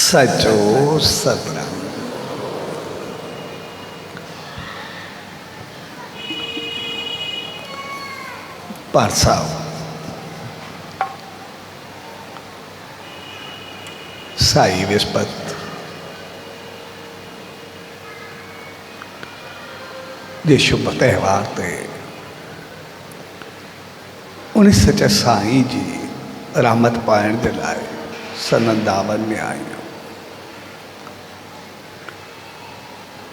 सचो सतराम। पारसाव साई विस्पत जे शुभ त्यौहार ते उन सच्चा साईं जी रहमत पाइण जे लाइ सनंदावन में आहियूं।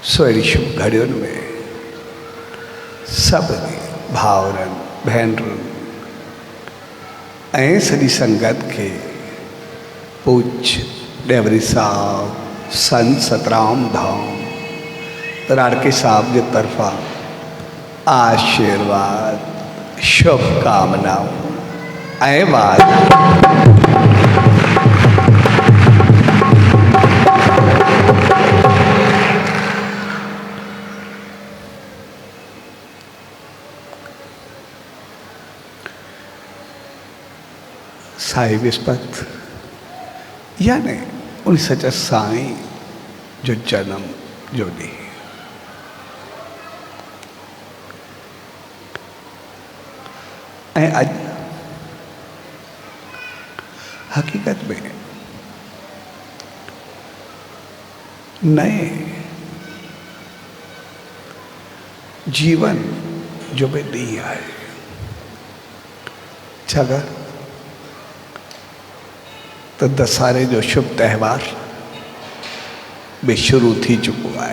सो अहिड़ी शुभ घड़ियुनि में सभिनी भाउरनि भेनरुनि ऐं सॼी संगत के पूज्य डेवरी साहब संत सतराम धाम राड़के साहब के तरफा आशीर्वाद शुभकामनाओं ऐं वाद साई विस्पत यानी उन सच्चा साईं जो जन्म जो ॾींहुं। ऐं अॼु हकीकत में नए जीवन जो भी ॾींहुं आहे। छाकाणि तो दशहरे जो शुभ त्यौहार भी शुरू थी चुको है।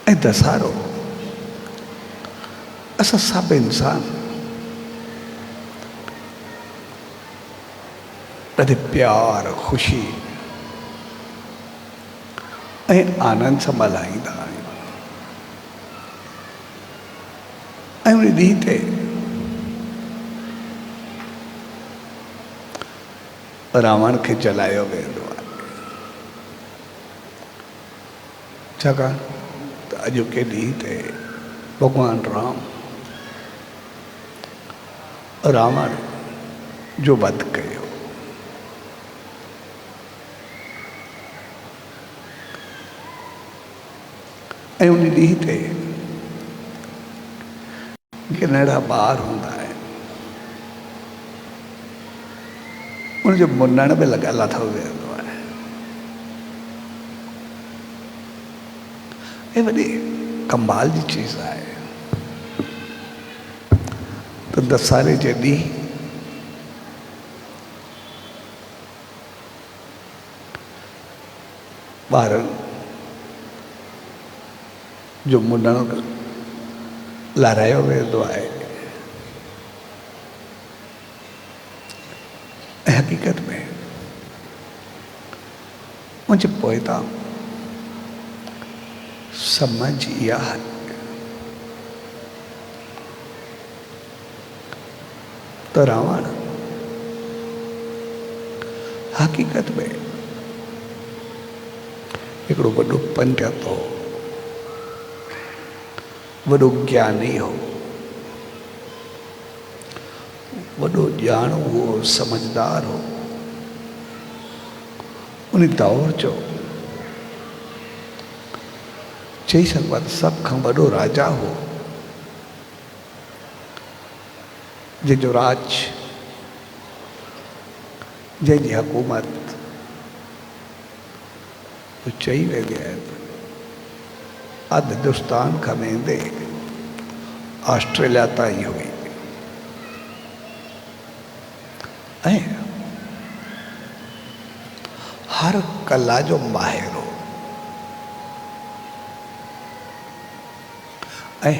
ऐं दशहरो असां सभु इंसान ॾाढे प्यार ख़ुशी ऐं आनंद सां मल्हाईंदा आहियूं। ऐं उन ॾींहं ते रावण खे जलायो वेंदो आहे। छाकाणि त अॼोके ॾींहं ते भॻवान राम रावण जो वध कयो। ऐं उन ॾींहं ते कि नंढा ॿार हूंदा आहिनि उनजो मुनण बि लथो वेंदो आहे। ऐं वॾी कमाल जी चीज़ आहे त दशहरे जे ॾींहुं ॿारनि जो मुनण लारायो वेंदो आहे। ऐं हकीकत में मुंहिंजे पोइता समझ इहा आहे त रावण हकीकत में हिकिड़ो वॾो पंडित हो, वॾो ज्ञानी हो, वॾो ॼाणू हो, समझदार हो। उन दौर जो चई सघिबा त सभ खां वॾो राजा हो, जंहिंजो राज जंहिंजी हुकूमत चई वेंदी आहे अधु हिंदुस्तान खां वेंदे ऑस्ट्रेलिया ताईं हुई। ऐं हर कला जो माहिर हो। ऐं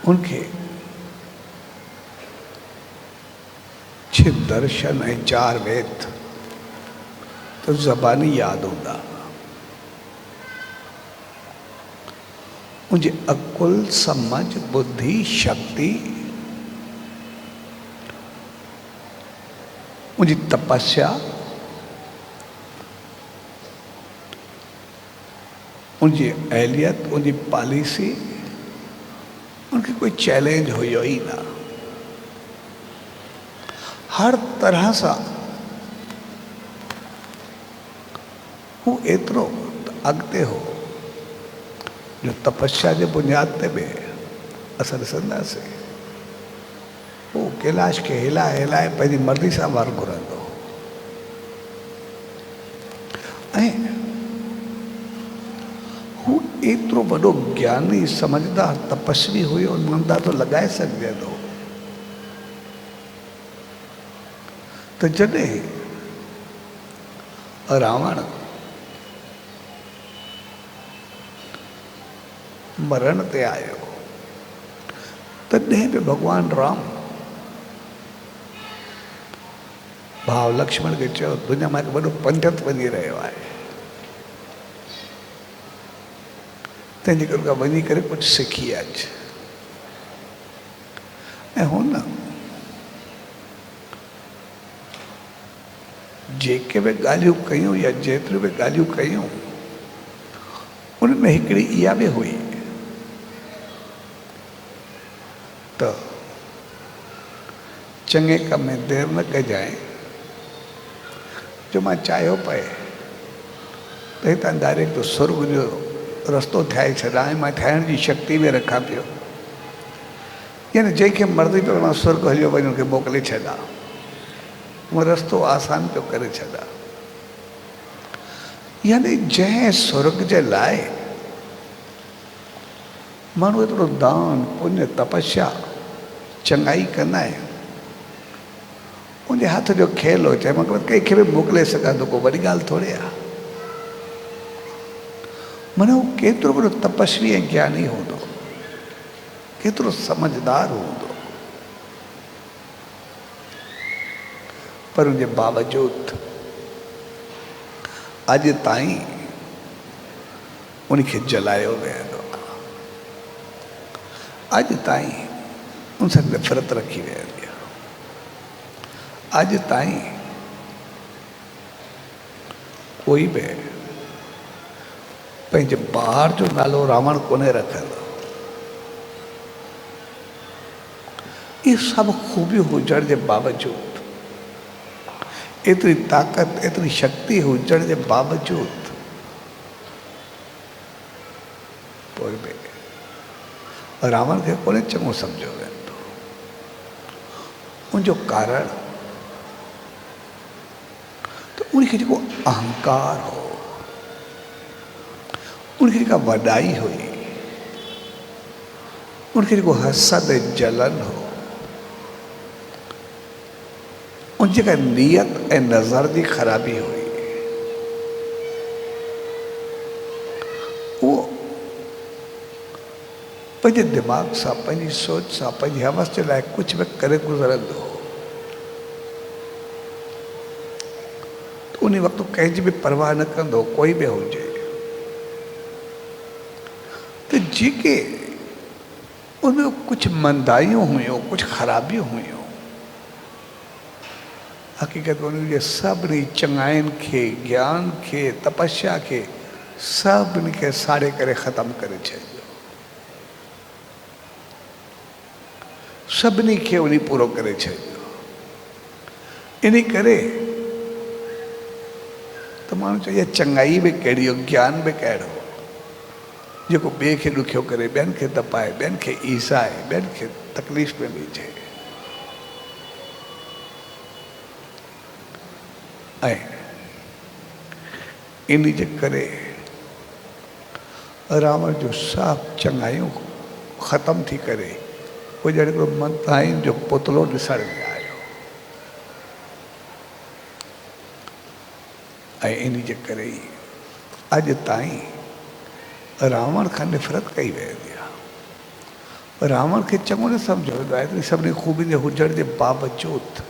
उनखे 6 दर्शन ऐं 4 वेद तो ज़बानी यादि हूंदा। मुझे अकुल समझ बुद्धि शक्ति मुझे तपस्या मुझे अहलियत मुझे पॉलिसी उनखे कोई चैलेंज हुयो ही ना। हर तरह सां हू एतिरो अॻिते हो जो तपस्या जे बुनियाद ते बि असां ॾिसंदासीं हू कैलाश खे हिलाए हिलाए पंहिंजी मर्ज़ी सां वार घुरंदो। ऐं हू एतिरो वॾो ज्ञानी समझदार तपस्वी हुयो, अंदाज़ो लॻाए सघिजे थो त जॾहिं रावण मरण ते आयो तॾहिं बि भॻवान राम भाउ लक्ष्मण खे चयो दुनिया मां हिकु वॾो पंडित वञी रहियो आहे, तंहिंजे करे वञी करे कुझु सिखी अच। ऐं हुन जेके बि ॻाल्हियूं कयूं या जेतिरियूं बि ॻाल्हियूं कयूं उनमें हिकिड़ी इहा बि हुई त चङे कम में देरि न कजांइ, जो मां चाहियो पए त हितां डायरेक्ट सुर्ग जो रस्तो ठाहे छॾां, मां ठाहिण जी शक्ति में रखां पियो, यानी जंहिंखे मर्ज़ी पियो मां सुर्ग हलियो वञी उनखे मोकिले छॾां, उहो रस्तो आसान पियो करे छॾां। यानी जंहिं सुर्ग जे लाइ माण्हू एतिरो दान पुण्य तपस्या चङाई कंदा आहिनि, उनजे हथ जो खेल हो, चाहे मां कंहिंखे बि मोकिले सघां थो, को वॾी ॻाल्हि थोरे आहे। माना हू केतिरो वॾो तपस्वी ऐं ज्ञानी हूंदो, केतिरो समझदार हूंदो, पर उनजे बावजूदि अॼु ताईं उनखे जलायो वेंदो, अॼु ताईं उनसां नफ़रत रखी वेंदी आहे, अॼु ताईं कोई बि पंहिंजे ॿार जो नालो रावण कोन्हे रखंदो। इहे सभु ख़ूबियूं हुजण जे बावजूदि, एतिरी ताक़त एतिरी शक्ति हुजण जे बावजूदि पोइ बि रावण खे कोन्हे चङो सम्झो वेंदो। उनजो कारण त उनखे जेको अहंकार हो, उनखे जेका वॾाई हुई, उनखे जेको हसद जलन हो, उन जेका नियत ऐं नज़र जी ख़राबी हुई, उहो पंहिंजे दिमाग़ सां पंहिंजी सोच सां पंहिंजी हवस जे लाइ कुझु बि करे गुज़रंदो हो। उन वक़्तु कंहिंजी बि परवाह न कंदो, कोई बि हुजे, त जेके उनमें कुझु मंदाइयूं हुयूं, कुझु ख़राबियूं हुयूं, हक़ीक़त में उनजे सभिनी चङाइनि खे, ज्ञान खे, तपस्या खे सभिनी खे साड़े करे ख़तमु करे छॾियो, सभिनी खे उन पूरो करे छॾियो। इन करे त माण्हू चए चङाई बि कहिड़ी हो, ज्ञान बि कहिड़ो जेको ॿिए खे ॾुखियो करे, ॿियनि खे तपाए, ॿियनि खे ईसाए, ॿियनि खे तकलीफ़ में विझे। ऐं इन जे करे रावण जो सभु चङायूं ख़तमु थी करे पोइ ॼण हिकिड़ो मंताइन जो पुतलो ॾिसण में आयो। ऐं इन जे करे ई अॼु ताईं रावण खां नफ़रत कई वेंदी आहे। रावण खे चङो न सम्झो वेंदो आहे, एतिरी सभिनी ख़ूबियुनि जे हुजण जे बावजूदि।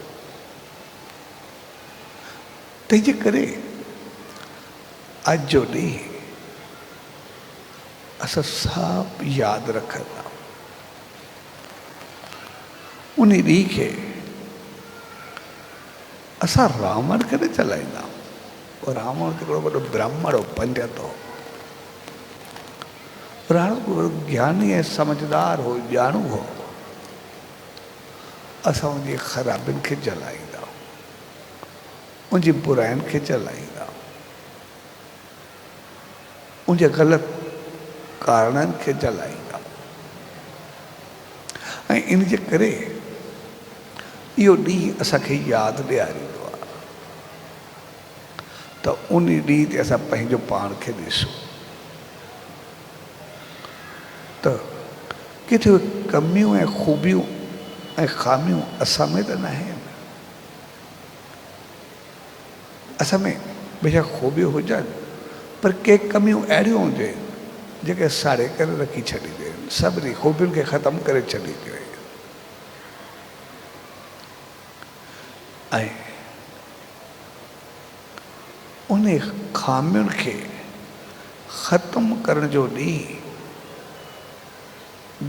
तंहिंजे करे अॼु जो ॾींहुं असां सभु यादि रखंदा उन ॾींहुं खे, असां रावण खे न चलाईंदा आहियूं। रावण हिकिड़ो वॾो ब्राह्मण हो, पंडित हो, राणो ज्ञानी ऐं समझदार हो, ॼाणू हो, असां उनजी ख़राबियुनि खे जलाईंदा, उनजी बुराइयुनि खे जलाईंदा, उनजे ग़लति कारणनि खे जलाईंदा। ऐं इन जे करे इहो ॾींहुं असांखे यादि ॾियारींदो आहे त उन ॾींहं ते असां पंहिंजो पाण खे ॾिसूं त किथे कमियूं ऐं ख़ूबियूं ऐं ख़ामियूं असां में त न आहिनि। असां में बेशक ख़ूबियूं हुजनि, पर के कमियूं अहिड़ियूं हुजनि जेके साड़े करे रखी छॾींदियूं आहिनि, सभिनी ख़ूबियुनि खे ख़तमु करे छॾींदियूं आहिनि। ऐं उन ख़ामियुनि खे ख़तमु करण जो ॾींहुं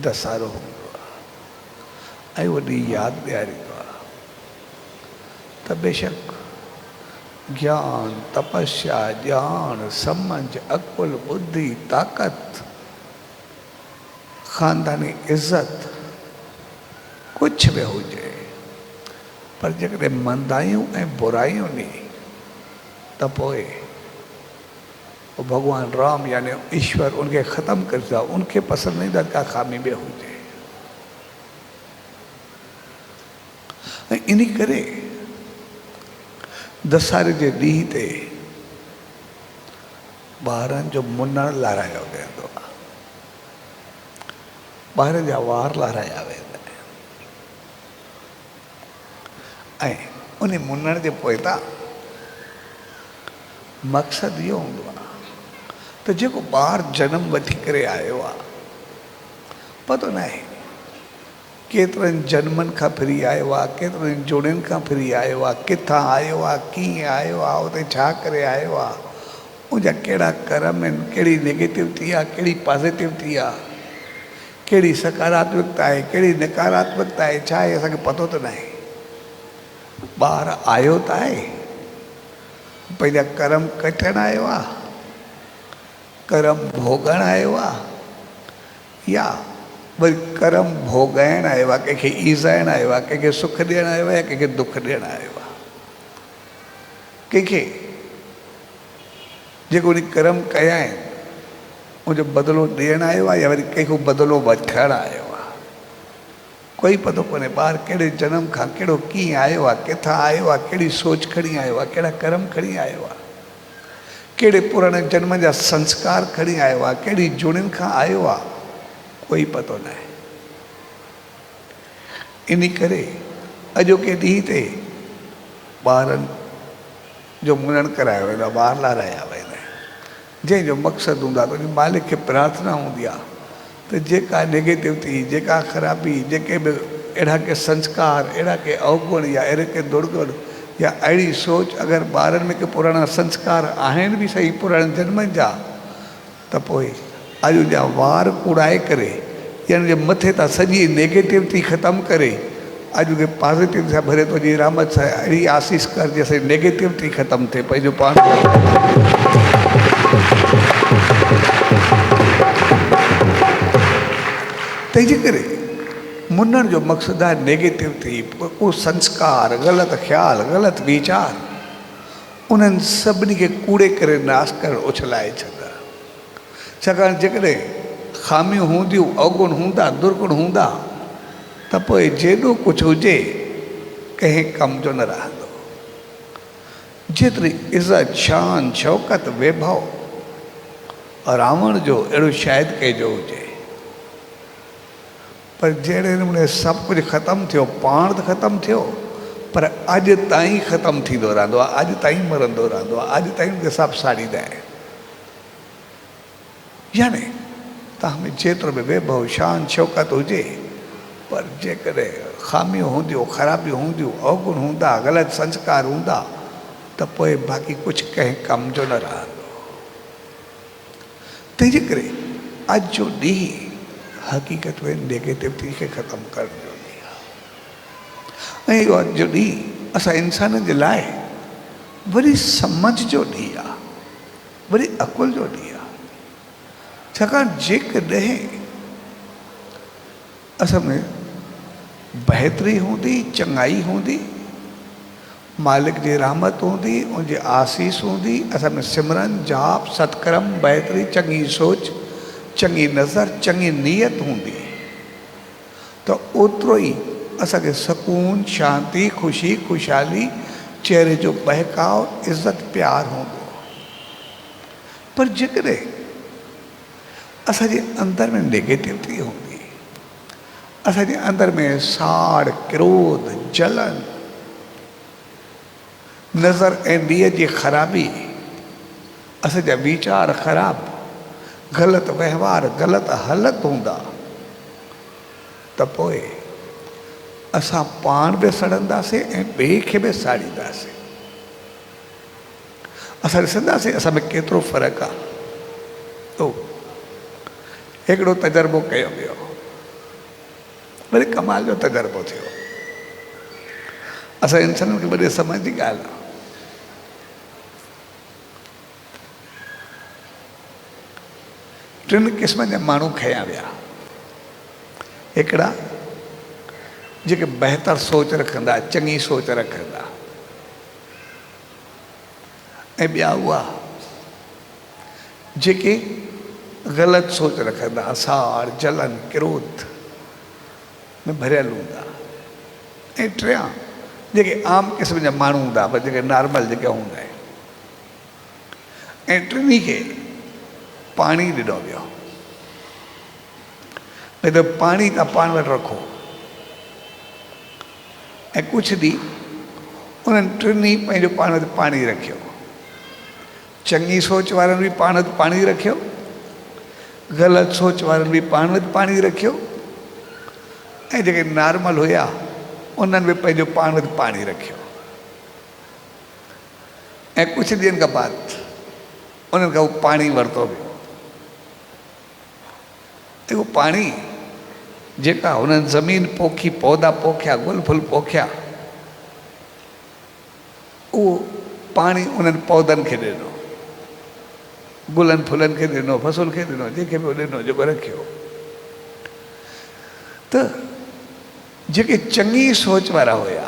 दशहरो हूंदो आहे ऐं उहो ॾींहुं यादि ॾियारींदो आहे त बेशक ज्ञान, तपस्या, ॼाण, समझ, अकुल, बुद्धि, ताक़त, ख़ानदानी इज़त कुछ बि हुजे, पर जेकॾहिं मंदायूं ऐं बुरायूं नी त पोइ भगवान राम यानी ईश्वर उनखे ख़तमु करंदा, उनखे पसंदि ईंदा का ख़ामी बि हुजे। ऐं इन करे दशहरे जे ॾींहं ते ॿारनि जो मुनणु लाराहियो वेंदो आहे, ॿारनि जा वार लाराहिया वेंदा आहिनि। ऐं उन मुनण जे पोइतां मक़सदु इहो हूंदो आहे त जेको ॿारु जनमु वठी करे आयो आहे, पतो न आहे केतिरनि जनमनि खां फिरी आयो आहे, केतिरनि जोड़ियुनि खां फिरी आयो आहे, किथां आयो आहे, कीअं आयो आहे, उते छा करे आयो आहे, उनजा कहिड़ा कर्म आहिनि, कहिड़ी नेगेटिविटी आहे, कहिड़ी पॉज़िटिविटी आहे, कहिड़ी सकारात्मकता आहे, कहिड़ी नकारात्मकता आहे, छा आहे असांखे पतो त न आहे। ॿारु आयो त आहे, पंहिंजा कर्म कटणु आयो आहे, कर्म भोगणु आयो आहे, या वरी कर्म भोॻाइणु आयो आहे, कंहिंखे ईज़ाइणु आयो आहे, कंहिंखे सुख ॾियणु आयो आहे, कंहिंखे दुख ॾियणु आयो आहे, कंहिंखे जेको उन कर्म कया आहिनि उनजो बदिलो ॾियणु आयो आहे, या वरी कंहिंखो बदिलो वठणु आयो आहे। कोई पतो कोन्हे ॿारु कहिड़े जनम खां कहिड़ो कीअं आयो आहे, किथां आयो आहे, कहिड़ी सोच खणी आयो आहे, कहिड़ा कर्म खणी आयो आहे, कहिड़े पुराणे जन्म जा संस्कार खणी आयो आहे, कहिड़ी जुड़ियुनि खां आयो आहे, कोई पतो न आहे। इन करे अॼोके ॾींहं ते ॿारनि जो मुनणु करायो वेंदो आहे, ॿार लाराया वेंदा आहिनि, जंहिंजो मक़सदु हूंदो आहे त उन मालिक खे प्रार्थना हूंदी आहे त जेका नेगेटिविटी, जेका ख़राबी, जेके बि अहिड़ा के संस्कार, अहिड़ा के अवगुण या अहिड़े के दुर्गुण या अहिड़ी सोच अगरि ॿारनि में के पुराणा संस्कार आहिनि बि सही पुराणे जन्मनि जा, त पोइ अॼु जा वार कुड़ाए करे या उनजे मथे तां सॼी नेगेटिविटी ख़तमु करे अॼु खे पॉज़िटिव सां भरे थो जी रहमत सां अहिड़ी आसीस कर जैसे नेगेटिविटी ख़तमु थिए पंहिंजो पाण। तंहिंजे करे मुनण जो मक़सदु आहे नेगेटिविटी, को संस्कार, ग़लति ख़्याल, ग़लति वीचार, उन्हनि सभिनी खे कूड़े करे नाश करणु, उछलाए छॾणु। छाकाणि जेकॾहिं ख़ामियूं हूंदियूं, अवगुण हूंदा, दुर्गुण हूंदा त पोइ जेॾो कुझु हुजे कंहिं कम जो न रहंदो। जेतिरी इज़त, शान, शौक़त, वैभव रावण जो अहिड़ो शायदि कंहिंजो हुजे, पर जहिड़े नमूने सभु कुझु ख़तमु थियो, पाण त ख़तमु थियो, पर अॼु ताईं ख़तमु थींदो रहंदो आहे, अॼु ताईं मरंदो रहंदो आहे, अॼु ताईं उनखे सभु साड़ींदा आहिनि। यानी तव्हां में जेतिरो बि वैभव, शान, शौक़त हुजे, पर जेकॾहिं ख़ामियूं हूंदियूं, ख़राबियूं हूंदियूं, अवगुण हूंदा, ग़लति संस्कार हूंदा त पोइ बाक़ी कुझु कंहिं कम जो न रहंदो। तंहिंजे करे अॼु जो ॾींहुं हक़ीक़त में नेगेटिविटी खे ख़तमु करण जो ॾींहुं आहे। ऐं इहो अॼु जो ॾींहुं असां इंसाननि जे लाइ वरी सम्झ जो ॾींहुं आहे, वरी अकुल जो ॾींहुं आहे। छाकाणि जेकॾहिं असां में बहितरी हूंदी, चङाई हूंदी, मालिक जी रहमत हूंदी, उनजी आसीस हूंदी, असां में सिमरन, जाप, सत्कर्म, बहितरी, चङी सोच, चङी नज़र, चङी नीयत हूंदी, तो ओतिरो ई असांखे सुकून, शांती, ख़ुशी, ख़ुशहाली, चेहरे जो बहकाव, इज़त, प्यार हूंदो। पर जेकॾहिं असांजे अंदर में नेगेटिविटी हूंदी, असांजे अंदर में साड़, क्रोध, जलन, नज़र ऐं नीयत जी ख़राबी, असांजा वीचार ख़राब, ग़लति व्यवहार, ग़लति हालत हूंदा, त पोइ असां पाण बि सड़ंदासीं ऐं ॿिए खे बि साड़ींदासीं। असां ॾिसंदासीं असां में केतिरो फ़र्क़ु आहे। तो हिकिड़ो तजुर्बो कयो वियो, वरी कमाल जो तजुर्बो थियो। असां इंसाननि खे वॾे समय जी ॻाल्हि आहे। टिनि क़िस्मनि जा माण्हू खया विया। हिकिड़ा जेके बहितर सोच रखंदा, चङी सोच रखंदा, ऐं ॿिया उहा जेके ग़लति सोच रखंदा, साड़, जलन, क्रोध में भरियल हूंदा, ऐं टियां जेके आम क़िस्म जा माण्हू हूंदा, पर जेके नॉर्मल जेके हूंदा आहिनि। ऐं टिनी खे पाणी ॾिनो वियो, भई त पाणी तव्हां पाण वटि रखो। ऐं कुझु ॾींहुं उन्हनि टिनी पंहिंजो पाण वटि पाणी रखियो। चङी सोच वारनि बि पाण वटि पाणी रखियो, ग़लति सोच वारनि बि पाण वटि पाणी रखियो, ऐं जेके नॉर्मल हुया उन्हनि बि पंहिंजो पाण वटि पाणी रखियो। ऐं कुझु ॾींहंनि खां बाद उन्हनि खां उहो पाणी वरितो वियो। ऐं उहो पाणी जेका हुननि ज़मीन पोखी, पौधा पोखिया, गुल फुल पोखिया, उहो पाणी उन्हनि पौधनि खे ॾिनो, गुलनि फुलनि खे ॾिनो, फसल खे ॾिनो, जंहिंखे बि ॾिनो, जेको रखियो। त जेके चङी सोच वारा हुया,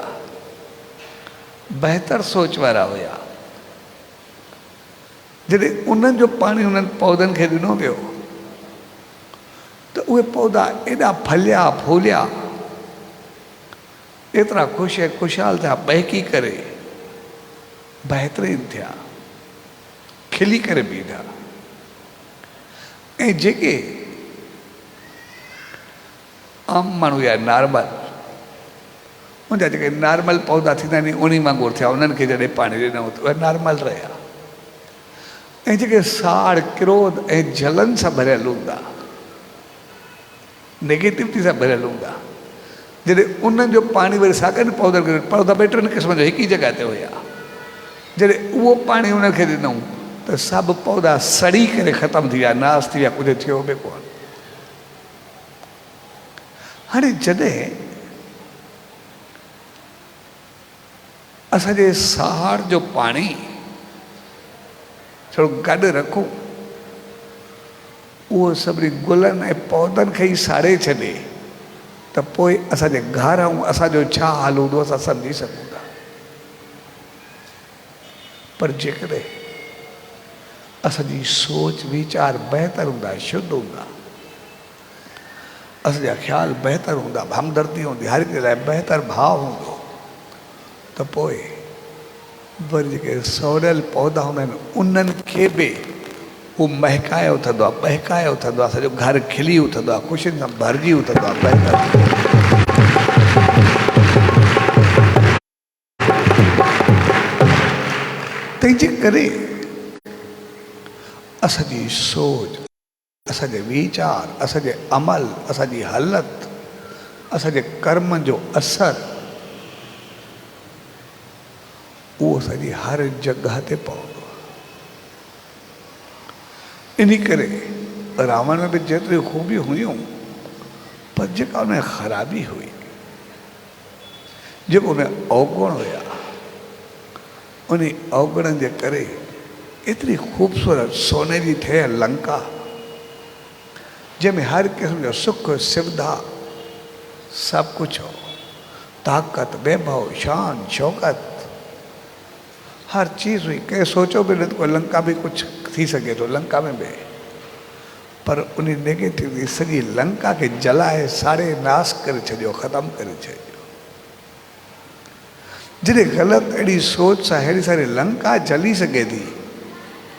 बहितर सोच वारा हुया, जॾहिं उन्हनि जो पाणी उन्हनि पौधनि खे ॾिनो वियो, त उहे पौधा एॾा फलिया फूलिया, एतिरा ख़ुशि ऐं ख़ुशहाल थिया, बहकी करे बहितरीन थिया, खिली करे बीठा। ऐं जेके आम माण्हू या नॉर्मल, उनजा जेके नॉर्मल पौधा थींदा आहिनि उन वांगुरु थिया, उन्हनि खे जॾहिं पाणी ॾिनो त उहे नॉर्मल रहिया। ऐं जेके साड़, क्रोध ऐं जलन सां भरियल हूंदा, नेगेटिविटी सां भरियल हूंदा, जॾहिं उन्हनि जो पाणी वरी साॻियनि पौधनि खे, पौधा ॿ टिनि क़िस्म जो हिकु ई जॻह ते हुया, जॾहिं उहो पाणी उनखे ॾिनऊं त सभु पौधा सड़ी करे ख़तमु थी विया, नास थी विया, कुझु थियो बि कोन। हाणे जॾहिं असांजे साड़ जो पाणी थोरो गॾु रखूं, उहो सभिनी गुलनि ऐं पौधनि खे ई साड़े छॾे, त पोइ असांजे घर ऐं असांजो छा हाल हूंदो असां सम्झी सघूं था। पर जेकॾहिं असांजी सोच वीचार बहितर हूंदा, शुद्ध हूंदा, असांजा ख़्याल बहितर हूंदा, हमदर्दी हूंदी, हर कंहिं लाइ बहितर भाव हूंदो, त पोइ वरी जेके सवरियल पौधा हूंदा आहिनि उन्हनि खे बि उहो महकाए उथंदो आहे, बहकाए उथंदो आहे, असांजो घर खिली उथंदो आहे, ख़ुशियुनि सां भरिजी उथंदो आहे, बहितर। तंहिंजे करे असांजी सोच, असांजे वीचार, असांजे अमल, असांजी हालत, असांजे कर्म जो असर, उहो असांजी हर जॻह ते पवंदो। इन करे रावण में बि जेतिरियूं ख़ूबियूं हुयूं, पर जेका उन ख़राबी हुई, जेको उन अवगुण हुया, उन अवगुणनि जे करे एतिरी ख़ूबसूरत सोने जी ठहियल लंका जंहिंमें हर क़िस्म जो सुख सुविधा सभु कुझु हो, ताक़त वैभव शान शौकत हर चीज़ हुई। कंहिं सोचो बि न त कोई लंका बि कुझु थी सघे थो लंका में बि, पर उन नेगेटिविटी सॼी लंका खे जलाए साड़े नाश करे छॾियो, ख़तमु करे छॾियो। जॾहिं ग़लति अहिड़ी सोच सां अहिड़ी सारी लंका जली सघे थी,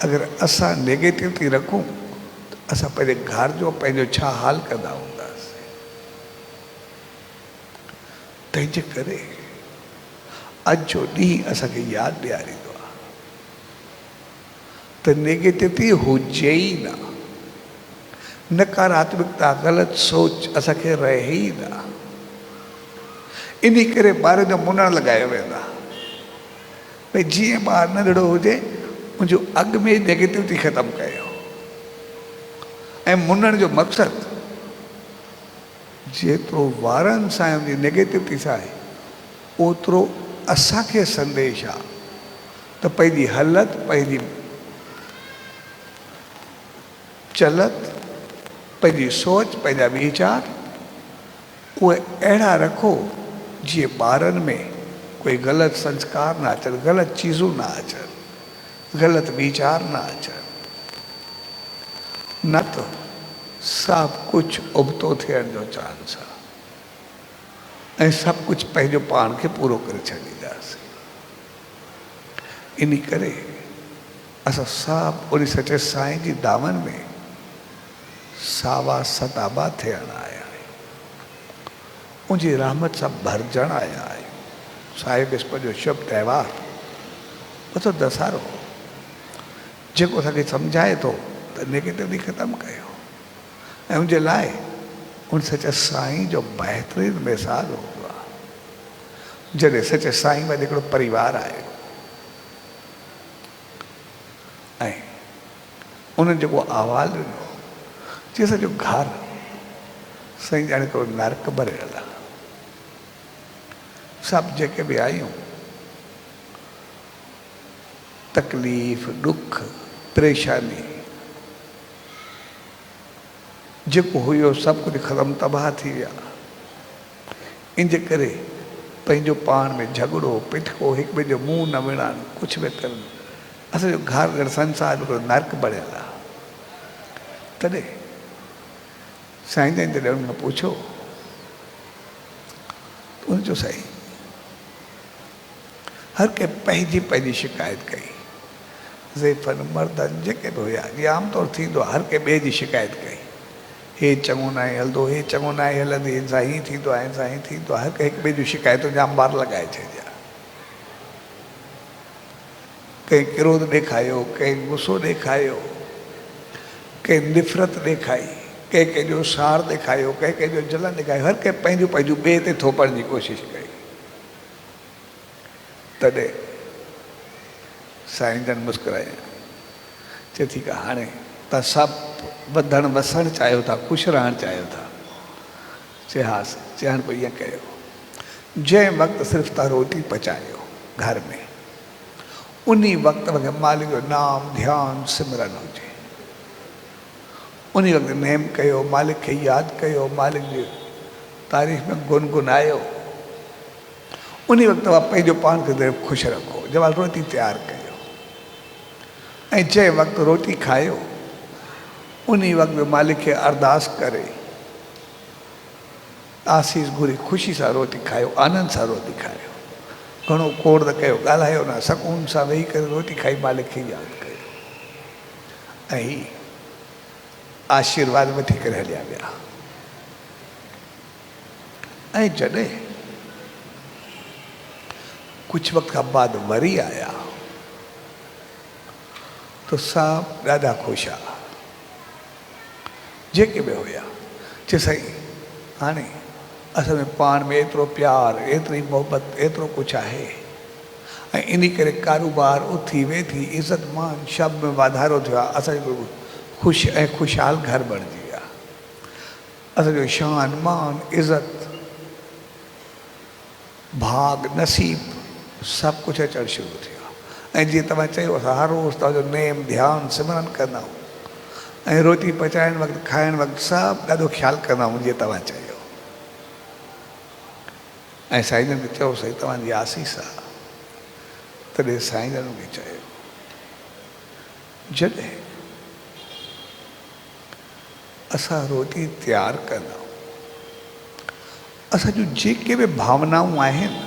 अगरि असां नेगेटिविटी रखूं त असां पंहिंजे घर जो पंहिंजो छा हाल कंदा हूंदासीं। तंहिंजे करे अॼु जो ॾींहुं असांखे यादि ॾियारींदो आहे त नेगेटिविटी हुजे ई न, नकारात्मकता ग़लति सोच असांखे रहे ई न। इन करे ॿार जो मुनण लॻायो वेंदा भई जीअं ॿारु नंढड़ो हुजे मुंहिंजो अॻु में नेगेटिविटी ख़तमु कयो। ऐं मुनण जो मक़सदु जेतिरो वारनि सां उनजी नेगेटिविटी सां आहे ओतिरो असांखे संदेश आहे त पंहिंजी हलत पंहिंजी चलत पंहिंजी सोच पंहिंजा वीचार उहे अहिड़ा रखो जीअं ॿारनि में कोई ग़लति संस्कार न अचनि, ग़लति चीज़ूं न अचनि, ग़लति वीचार न अचनि, न त सभु कुझु उबतो थियण जो चांस आहे ऐं सभु कुझु पंहिंजो पाण खे पूरो करे छॾींदासीं। इन करे असां सभु उन सचे साईं जी दामन में सावा सताबा थियण आया आहियूं, उनजी रहमत सां भरजण आया आहियूं। साहिब विस्पति जो शुभ त्योहार मतिलबु दशहरो जेको असांखे सम्झाए थो त नेगेटिविटी ख़तमु कयो ऐं उनजे लाइ उन सचे साईं जो बहितरीनु मिसाल हूंदो आहे। जॾहिं सचे साईं वटि हिकिड़ो परिवार आयो ऐं उन्हनि जेको आवाज़ ॾिनो चई असांजो घर साईं ॼाणे हिकिड़ो नर्क भरियल आहे। सभु जेके बि आहियूं तकलीफ़ दुख परेशानी जेको हुयो सभु कुझु ख़तमु तबाह थी विया। इन जे करे पंहिंजो पाण में झगड़ो पिठको हिकु ॿिए जो मुंहुं न विढ़णु कुझु बि कनि। असांजो घर संसार हिकिड़ो नर्क भरियल आहे। तॾहिं साईं जन जॾहिं उन खां पुछो उन जो साईं हर कंहिं पंहिंजी पंहिंजी शिकायत कई। ज़ैफ़न मर्दनि जेके बि हुया जीअं आमतौरु थींदो आहे हर कंहिं ॿिए जी शिकायत कई। हे चङो न आहे हलंदो, हे चङो न आहे हलंदी, हिन सां हीअं थींदो आहे, हिन सां हीअं थींदो आहे। हर कंहिं हिकु ॿिए जूं शिकायतूं जाम ॿार लॻाए छॾिया। कंहिं क्रोध ॾेखारियो, कंहिं गुस्सो ॾेखारियो, कंहिं निफ़रत ॾेखारी, कंहिं कंहिंजो सार ॾेखारियो, कंहिं कंहिंजो जलन ॾेखारियो। हर कंहिं पंहिंजूं पंहिंजूं ॿिए ते थोपण जी कोशिशि कई। तॾहिं साईं जन मुस्कुराया चए ठीकु आहे हाणे तव्हां सभु वधणु वसणु चाहियो था, ख़ुशि रहणु चाहियो था। चए हा चए हाणे पोइ ईअं कयो जंहिं वक़्तु सिर्फ़ु तव्हां रोटी पचायो घर में उन वक़्तु मूंखे मालिक जो नाम ध्यानु सिमरन हुजे। उन वक़्तु नेम कयो, मालिक खे यादि कयो, मालिक जी तारीफ़ में गुनगुनायो। उन वक़्तु तव्हां पंहिंजो पाण खे ख़ुशि रखो। जंहिं रोटी तयारु कयो ऐं जंहिं वक़्तु रोटी खायो उन वक़्तु मालिक खे अरदास करे आसीस घुरी ख़ुशी सां रोटी खायो, आनंद सां रोटी खायो। घणो खोड़ त कयो, ॻाल्हायो न, सकून सां वेही करे रोटी खाई मालिक खे यादि कयो ऐं आशीर्वाद वठी करे हलिया विया। ऐं जॾहिं कुझु वक़्त खां बाद वरी आया तो सभु ॾाढा ख़ुशि हुआ जेके बि हुया। चए साईं हाणे असां में पाण में एतिरो प्यार, एतिरी मोहबत, एतिरो कुझु आहे ऐं इन करे कारोबार उथी वेठी इज़त मान शब्द में वाधारो थियो आहे। असांजो ख़ुशि ऐं ख़ुशहाल घर बणिजी विया। असांजो शान मान इज़त भाग नसीब सभु कुझु अचणु शुरू थियो आहे। ऐं जीअं तव्हां चयो असां हर रोज़ु तव्हांजो नेम ध्यानु सिमरन कंदा आहियूं ऐं रोटी पचाइण वक़्तु खाइण वक़्तु सभु ॾाढो ख़्यालु कंदा आहियूं जीअं तव्हां चयो। ऐं साईं जन खे चयो साईं तव्हांजी आसीस आहे। तॾहिं साईं जन खे चयो जॾहिं असां रोटी तयारु कंदा आहियूं, असां जूं जेके बि भावनाऊं आहिनि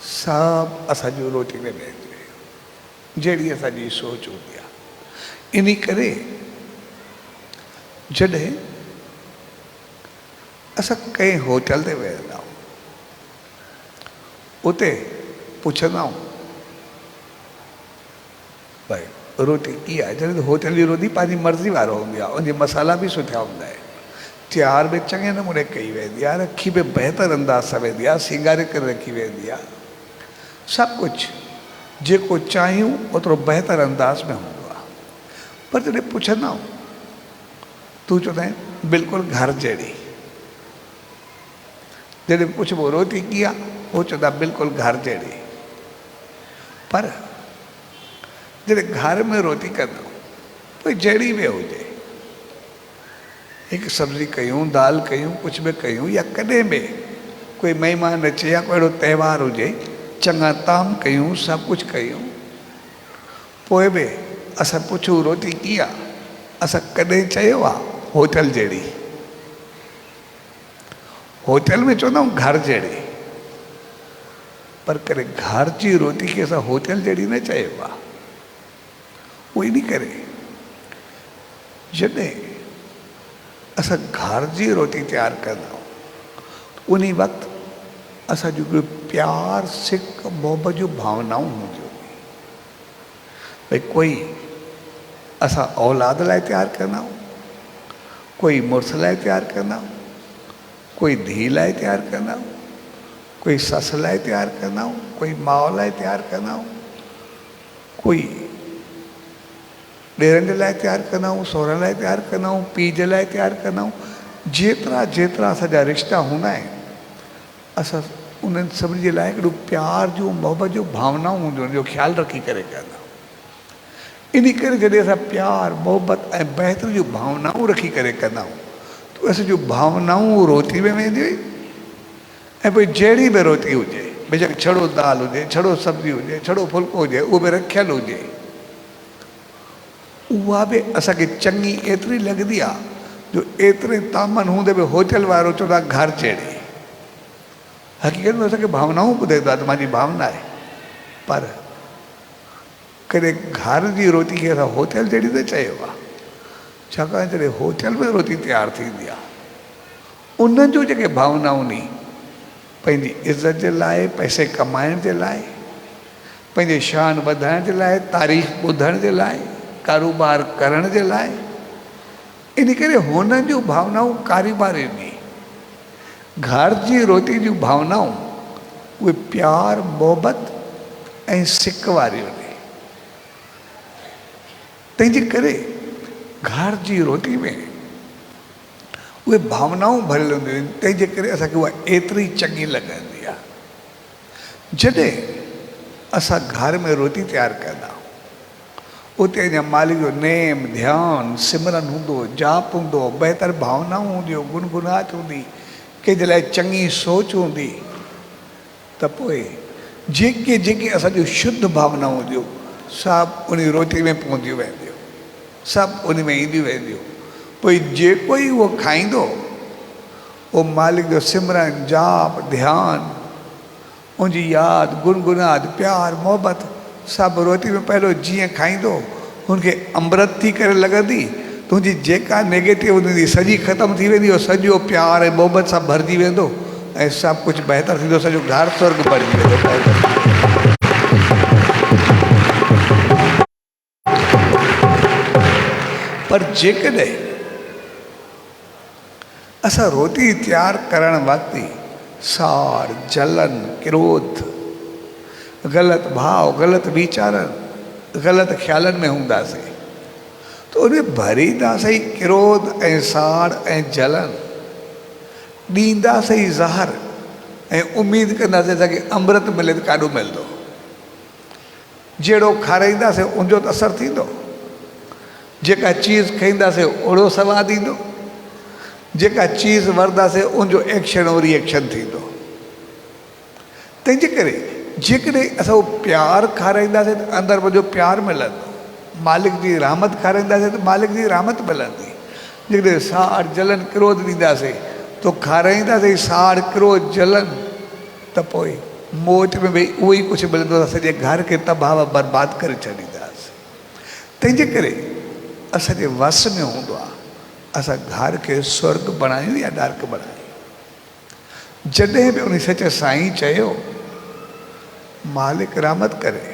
सभु असांजूं रोटी में वेंदियूं आहिनि, जहिड़ी असांजी सोच हूंदी आहे। इन करे जॾहिं असां कंहिं होटल ते वेहंदा आहियूं, उते पुछंदा आहियूं भाई रोटी कीअं आहे, जॾहिं होटल जी रोटी पंहिंजी मर्ज़ी वारो हूंदी आहे, उनजा मसाला बि सुठा हूंदा आहिनि, तयार बि चङे नमूने कई वेंदी आहे, रखी बि बहितर अंदाज़ सां वेंदी आहे, सिंगारे करे रखी वेंदी आहे, सभु कुझु जेको चाहियूं ओतिरो बहितर अंदाज़ में हूंदो आहे। पर जॾहिं पुछंदा आहियूं तूं चवंदा आहिनि बिल्कुलु घर जहिड़ी। जॾहिं पुछबो रोटी कीअं आहे, उहो चवंदा बिल्कुलु घर जहिड़ी। पर जॾहिं घर में रोटी कंदा आहियूं भई जहिड़ी बि हुजे, हिकु सब्ज़ी कयूं, दाल कयूं, कुझु बि कयूं, या कॾहिं बि कोई महिमान अचे या कोई अहिड़ो त्योहार हुजे, चङा ताम कयूं, सभु कुझु कयूं, पोइ बि असां पुछूं रोटी कीअं आहे, असां कॾहिं चयो आहे होटल जहिड़ी। होटल में चवंदा आहियूं घर जहिड़ी, पर कॾहिं घर जी रोटी खे असां होटल जहिड़ी न चयो आहे। उहो इन करे जॾहिं असां घर जी रोटी तयारु कंदा आहियूं उन वक़्तु असां जूं प्यार, सिक, मोहबत जूं भावनाऊं हूंदियूं। भई कोई असां औलाद लाइ तयारु कंदा आहियूं, कोई मुड़ुस लाइ तयारु कंदा आहियूं, कोई धीउ लाइ तयारु कंदा आहियूं, कोई ससु लाइ तयारु कंदा आहियूं, कोई माउ लाइ तयारु कंदा आहियूं, कोई ॾेरनि जे लाइ तयारु कंदा आहियूं, सहुरनि लाइ तयारु कंदा आहियूं, पीउ जे लाइ तयारु कंदा आहियूं। जेतिरा जेतिरा असांजा रिश्ता हूंदा आहिनि, असां उन्हनि सभिनी जे लाइ हिकिड़ो प्यार जूं, मोहबत जूं भावनाऊं हूंदियूं आहिनि, जो ख़्यालु रखी करे कंदा आहियूं। इन करे जॾहिं असां प्यार, मोहबत ऐं बहितर जूं भावनाऊं रखी करे कंदा आहियूं त असां जूं भावनाऊं रोटी में वेंदियूं आहिनि। ऐं भई जहिड़ी बि रोटी हुजे, बेशक छड़ो दाल हुजे, छड़ो सब्जी हुजे, छड़ो फुल्को हुजे, उहो बि रखियलु हुजे, उहा बि असांखे चङी एतिरी लॻंदी आहे जो एतिरे तामनि हूंदे बि होटल वारो चवंदो आहे घर जहिड़ी। हक़ीक़त में असांखे भावनाऊं ॿुधाईंदो आहे त मुंहिंजी भावना आहे, पर कॾहिं घर जी रोटी खे असां होटल जहिड़ी न चयो आहे। छाकाणि जॾहिं होटल में रोटी तयारु थींदी आहे, उन जूं जेके भावनाऊं नी पंहिंजी इज़त जे लाइ, पैसे कमाइण जे लाइ, पंहिंजे शान वधाइण जे लाइ, तारीफ़ ॿुधण जे लाइ, कारोबार करण जे लाइ, इन करे हुननि जूं भावनाऊं कारोबारी नी। घर जी रोटी जूं भावनाऊं उहे प्यार, मोहबत ऐं सिक वारियूं आहिनि। तंहिंजे करे घर जी रोटी में उहे भावनाऊं भरियल हूंदियूं आहिनि, तंहिंजे करे असांखे उहा एतिरी चङी लॻंदी आहे। जॾहिं असां घर में रोटी तयारु कंदा उते अञा मालिक जो नेम, ध्यानु, सिमरन हूंदो, जाप हूंदो, बहितर भावनाऊं हूंदियूं, गुनगुनाहट हूंदी, कंहिंजे लाइ चङी सोच हूंदी, त पोइ जेके जेके असांजूं शुद्ध भावनाऊं हूंदियूं सभु उन रोटी में पहुंदियूं वेंदियूं, सभु उन में ईंदियूं वेंदियूं। पोइ जेको ई उहो खाईंदो उहो मालिक जो सिमरन, जाप, ध्यानु, उनजी यादि, गुनगुनाहट, प्यार, मोहबत सभु रोटी में पहिरियों जीअं खाईंदो हुनखे अमृत थी करे लॻंदी, तुंहिंजी जेका नेगेटिव हूंदी सॼी ख़तमु थी वेंदी, सॼो प्यार ऐं मोहबत सां भरिजी वेंदो ऐं सभु कुझु बहितर थींदो, सॼो घर स्वर्ग बणिजी वेंदो। पर जेकॾहिं असां रोटी तयारु करणु वक़्तु ई साड़, जलन, क्रोध, ग़लति भाव, ग़लति वीचारनि, ग़लति ख़्यालनि में हूंदासीं त उन भरींदासीं क्रोध ऐं साड़ ऐं जलन, ॾींदासीं ज़हर ऐं उमेदु कंदासीं असांखे अमृत मिले त काॾो मिलंदो। जहिड़ो खाराईंदासीं उनजो त असरु थींदो। जेका चीज़ खाईंदासीं ओड़ो सवादु ईंदो, जेका चीज़ वरदासीं उनजो एक्शन और रिएक्शन थींदो। तंहिंजे करे जेकॾहिं असां उहो प्यारु खाराईंदासीं त अंदरि मुंहिंजो प्यारु मिलंदो, मालिक जी रहमत खाराईंदासीं त मालिक जी रहमत मिलंदी। जेकॾहिं साड़ जलन क्रोध ॾींदासीं तो खाराईंदासीं साड़ क्रोध जलन, त पोइ मोच में भई उहो ई कुझु मिलंदो, सॼे घर खे तबाह बर्बादु करे छॾींदासीं। तंहिंजे करे असांजे वस में हूंदो आहे असां घर खे स्वर्ग बणायूं या नर्क बणायूं। जॾहिं बि उन सच साईं चयो मालिक रहमत करे,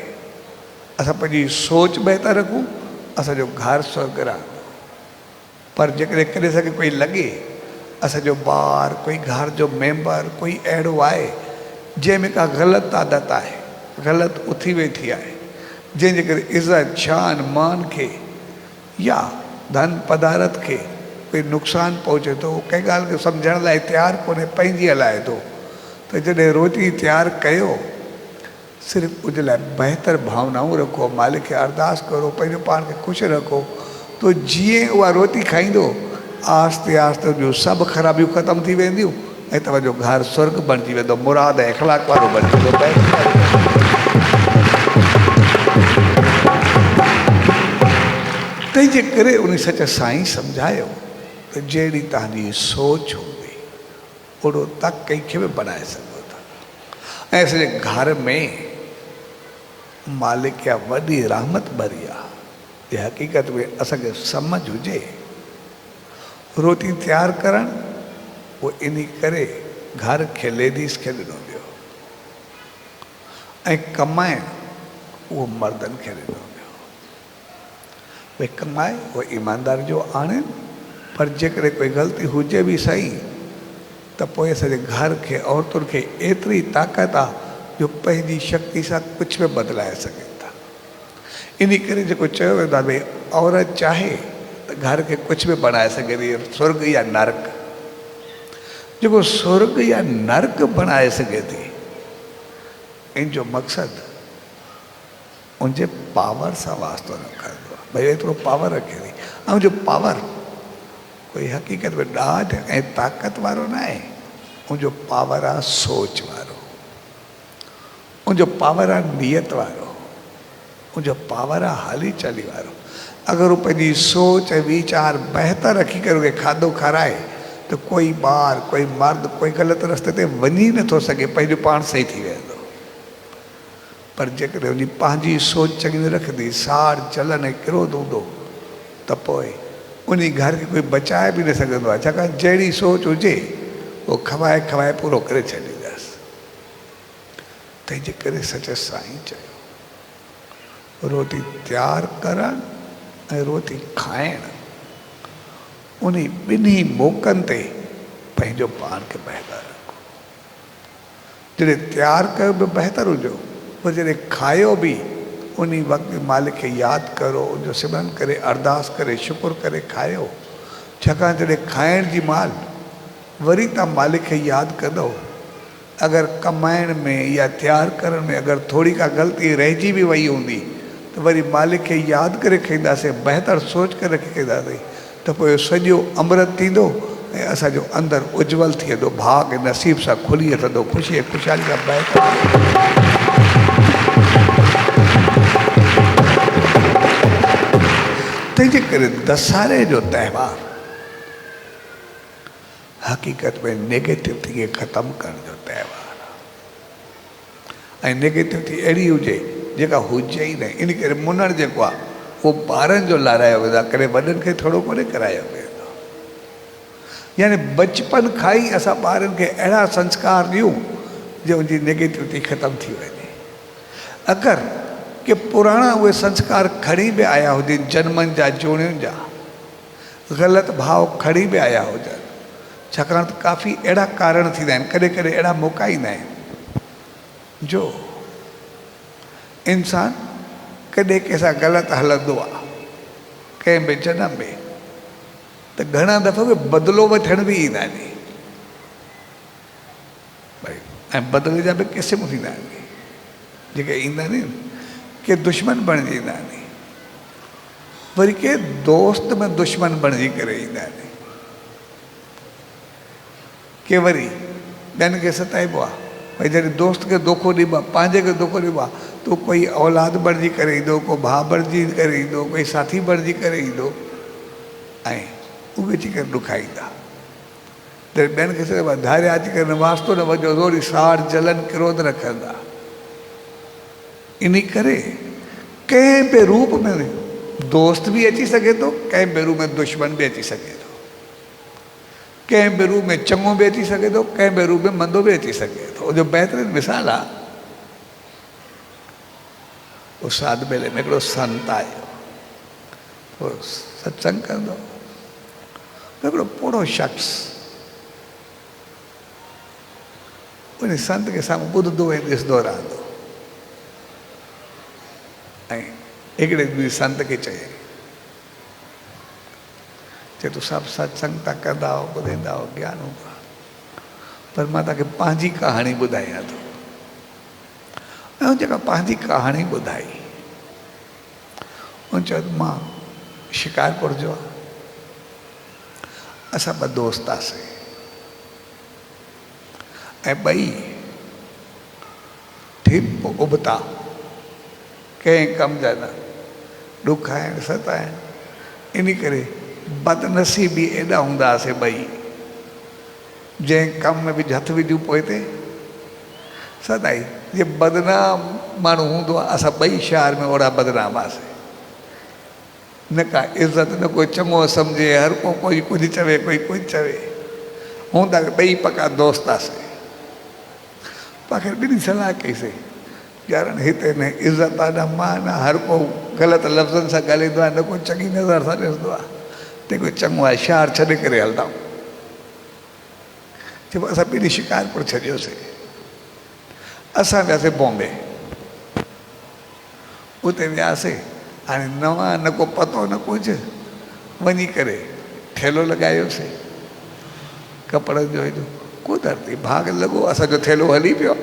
असां पंहिंजी सोच बहितर रखूं, असांजो घर स्वर्ग रहंदो। पर जेकॾहिं कॾहिं असांखे कोई लॻे असांजो ॿार, कोई घर जो मेंबर कोई अहिड़ो आहे जंहिंमें का ग़लति आदत आहे, ग़लति उथी वेठी आहे, जंहिंजे करे इज़त शान मान खे या धन पदारत खे कोई नुक़सानु पहुचे थो, कंहिं ॻाल्हि खे सम्झण लाइ तयारु कोन्हे, पंहिंजी हलाए थो, त जॾहिं रोटी तयारु कयो सिर्फ़ु उन लाइ बहितर भावनाऊं रखो, मालिक खे अरदास करो, पंहिंजो पाण खे ख़ुशि रखो, तो जीअं उहा रोटी खाईंदो आहिस्ते आहिस्ते जो सभु ख़राबियूं ख़तमु थी वेंदियूं ऐं तव्हांजो घर स्वर्ग बणिजी वेंदो, मुराद ऐं इख़लाक़ वारो बणिजी वेंदो। तंहिंजे करे उन सच साईं सम्झायो त जहिड़ी तव्हांजी सोच हूंदी ओड़ो तव्हां कंहिंखे बि बनाए सघो था। ऐं असांजे घर में मालिक या वॾी रहमत भरी आहे, इहा हक़ीक़त में असांखे सम्झ हुजे। रोटी तयारु करणु उहो इन करे घर खे लेडीज़ खे ॾिनो वियो ऐं कमाइणु उहो मर्दनि खे ॾिनो वियो। भई कमाए उहो ईमानदारी जो आणे, पर जेकॾहिं कोई ग़लती हुजे बि सही त पोइ असांजे घर खे औरतुनि खे एतिरी ताक़त आहे जो पंहिंजी शक्ति सां कुझु बि बदिलाए सघनि था। इन करे जेको चयो वेंदो आहे भई औरत चाहे त घर खे कुझु बि बणाए सघे थी, स्वर्ग या नर्क। जेको स्वर्ग या नर्क बणाए सघे थी इन जो मक़सदु उनजे पावर सां वास्तो न कंदो आहे, भई एतिरो पावर रखे थी। ऐं जो पावर कोई हक़ीक़त में ॾाढ ऐं ताक़त वारो न आहे, उनजो पावर आहे सोच वारो, उनजो पावर आहे नियत वारो, उनजो पावर आहे हली चली वारो। अगरि वो पंहिंजी सोच ऐं वीचार बहितर रखी करे खाधो खाराए त कोई ॿार, कोई मर्द, कोई ग़लति रस्ते ते वञी नथो सघे, पंहिंजो पाण सही थी वेंदो। पर जेकॾहिं उन पंहिंजी सोच चङी रखंदी, साड़ जलन ऐं क्रोध हूंदो त पोइ उन घर खे कोई बचाए बि न सघंदो आहे, छाकाणि जहिड़ी सोच हुजे उहो खवाए खवाए पूरो करे छॾींदसि। तंहिंजे करे सच साईं चयो रोटी तयारु करणु ऐं रोटी खाइणु, उन ॿिन्ही मौक़नि ते पंहिंजो पाण खे बहितर रखो। जॾहिं तयारु कयो बि बहितर हुजो, पोइ जॾहिं खायो बि उन वक़्तु मालिक खे यादि करो, उनजो सिमरन करे, अरदास करे, शुकुर करे खायो। छाकाणि जॾहिं खाइण जी महिल वरी तव्हां मालिक खे यादि कंदो, अगरि कमाइण में या तयारु करण में अगरि थोरी का ग़लती रहिजी बि वई हूंदी त वरी मालिक खे यादि करे खाईंदासीं, बहितर सोच करे खाईंदासीं, त पोइ सॼो अमृत थींदो ऐं असांजो अंदरि उज्जवल थी वेंदो, भाग नसीब सां खुली वेंदो, ख़ुशी ऐं ख़ुशहाली सां बहितर। तंहिंजे करे दशहरे जो त्योहार हक़ीक़त में नेगेटिविटी खे ख़तमु करण जो त्योहार आहे। ऐं नेगेटिविटी अहिड़ी हुजे जेका हुजे ई न। इन करे मुनणु जेको आहे उहो ॿारनि जो लारायो वेंदो आहे, कॾहिं वॾनि खे थोरो कोन्हे करायो वेंदो। यानी बचपन खां ई असां ॿारनि खे अहिड़ा संस्कार ॾियूं जो उनजी नेगेटिविटी ख़तमु थी वञे। अगरि के पुराणा उहे संस्कार खणी बि आया हुजनि, जन्मनि जा, जोड़ियुनि जा, ग़लति भाव खणी बि आया हुजनि, छाकाणि त काफ़ी अहिड़ा कारण थींदा आहिनि, कॾहिं कॾहिं अहिड़ा मौक़ा ईंदा आहिनि जो इंसान कॾहिं कंहिंसां ग़लति हलंदो आहे, कंहिं बि जनम में, त घणा दफ़ा उहे बदिलो वठण बि ईंदा आहिनि। भई ऐं बदिले जा बि क़िस्म थींदा आहिनि जेके ईंदा आहिनि, के दुश्मन बणिजी ईंदा आहिनि। वरी के दोस्त में दुश्मन बणिजी करे ईंदा आहिनि के वरी ॿियनि खे सताइबो आहे भई जॾहिं दोस्त खे धोखो ॾिबो आहे पंहिंजे खे धोखो ॾिबो आहे तो कोई औलाद बणिजी करे ईंदो को भाउ बणिजी करे ईंदो कोई साथी बणिजी करे ईंदो ऐं उहे अची करे ॾुखाईंदा जॾहिं ॿियनि खे सताइबो आहे धारिया अची करे वास्तो न वॼो रोड़ी साड़ जलन क्रोध रखंदा इन करे कंहिं बि रूप में दोस्त भी अची सके तो कंहिं बि रूप में दुश्मन भी अची सके तो कंहिं बि रूप में चङो भी अची सके तो कंहिं बि रूप में मंदो भी अची सके तो जो बहितरीन मिसाल आहे वो साध मेले में हिकिड़ो संत आयो वो सत्संग कंदो हिकिड़ो पोड़ो शख़्स उन संत के साम्हूं ॿुधंदो ऐं ॾिसंदो रहंदो ऐं हिकिड़े ॾींहुं संत खे चई तूं सभु सत्संग था कंदा हो ॿुधंदा हो ज्ञान हूंदो आहे पर मां तव्हांखे पंहिंजी कहाणी ॿुधायां थो ऐं जेका पंहिंजी कहाणी ॿुधाई उन चयो मां शिकारपुर जो आहे असां ॿ दोस्त हुआसीं ऐं ॿई ठीकु उबता कंहिं कम जा न ॾुख आहिनि सत आहिनि इन करे बदनसीबी एॾा हूंदा हुआसीं ॿई जंहिं कम में बि हथ विझूं पोइ ते सदाई जे बदनाम माण्हू हूंदो आहे असां ॿई शहर में ओड़ा बदनाम हुआसीं न का इज़त न कोई चङो सम्झे हर को कोई कुझु चवे कोई कुझु चवे हूंदा ॿई पका दोस्त हुआसीं पाण ॿिन्ही सलाह कईसीं यार हिते न इज़त आहे न मान आहे हर को ग़लति लफ़्ज़नि सां ॻाल्हाईंदो आहे न को चङी नज़र सां ॾिसंदो आहे ते कोई चङो आहे शहर छॾे करे हलंदा चइबो असां ॿिन्ही शिकारपुर छॾियोसीं असां वियासीं बॉम्बे उते वियासीं हाणे नवां न को पतो न कुझु वञी करे ठेलो लॻायोसीं कपिड़नि जो हेॾो कुदरती भाग लॻो असांजो थेलो हली पियो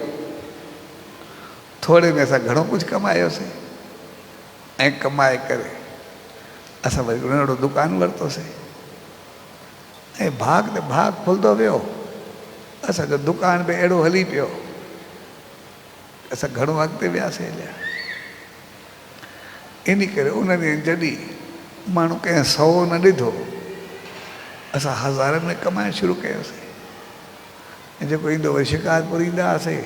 थोरे में असां घणो कुझु कमायोसीं ऐं कमाए करे असां वरी नंढो दुकानु वरितोसीं ऐं भाग ते भाग खुलंदो वियो असांजो दुकान बि अहिड़ो हली पियो असां घणो अॻिते वियासीं हलिया इन करे उन ॾींहुं जॾहिं माण्हू कंहिं 100 न ॾिठो असां हज़ारनि में कमाइणु शुरू कयोसीं ऐं जेको ईंदो वरी शिकारपुर ईंदा हुआसीं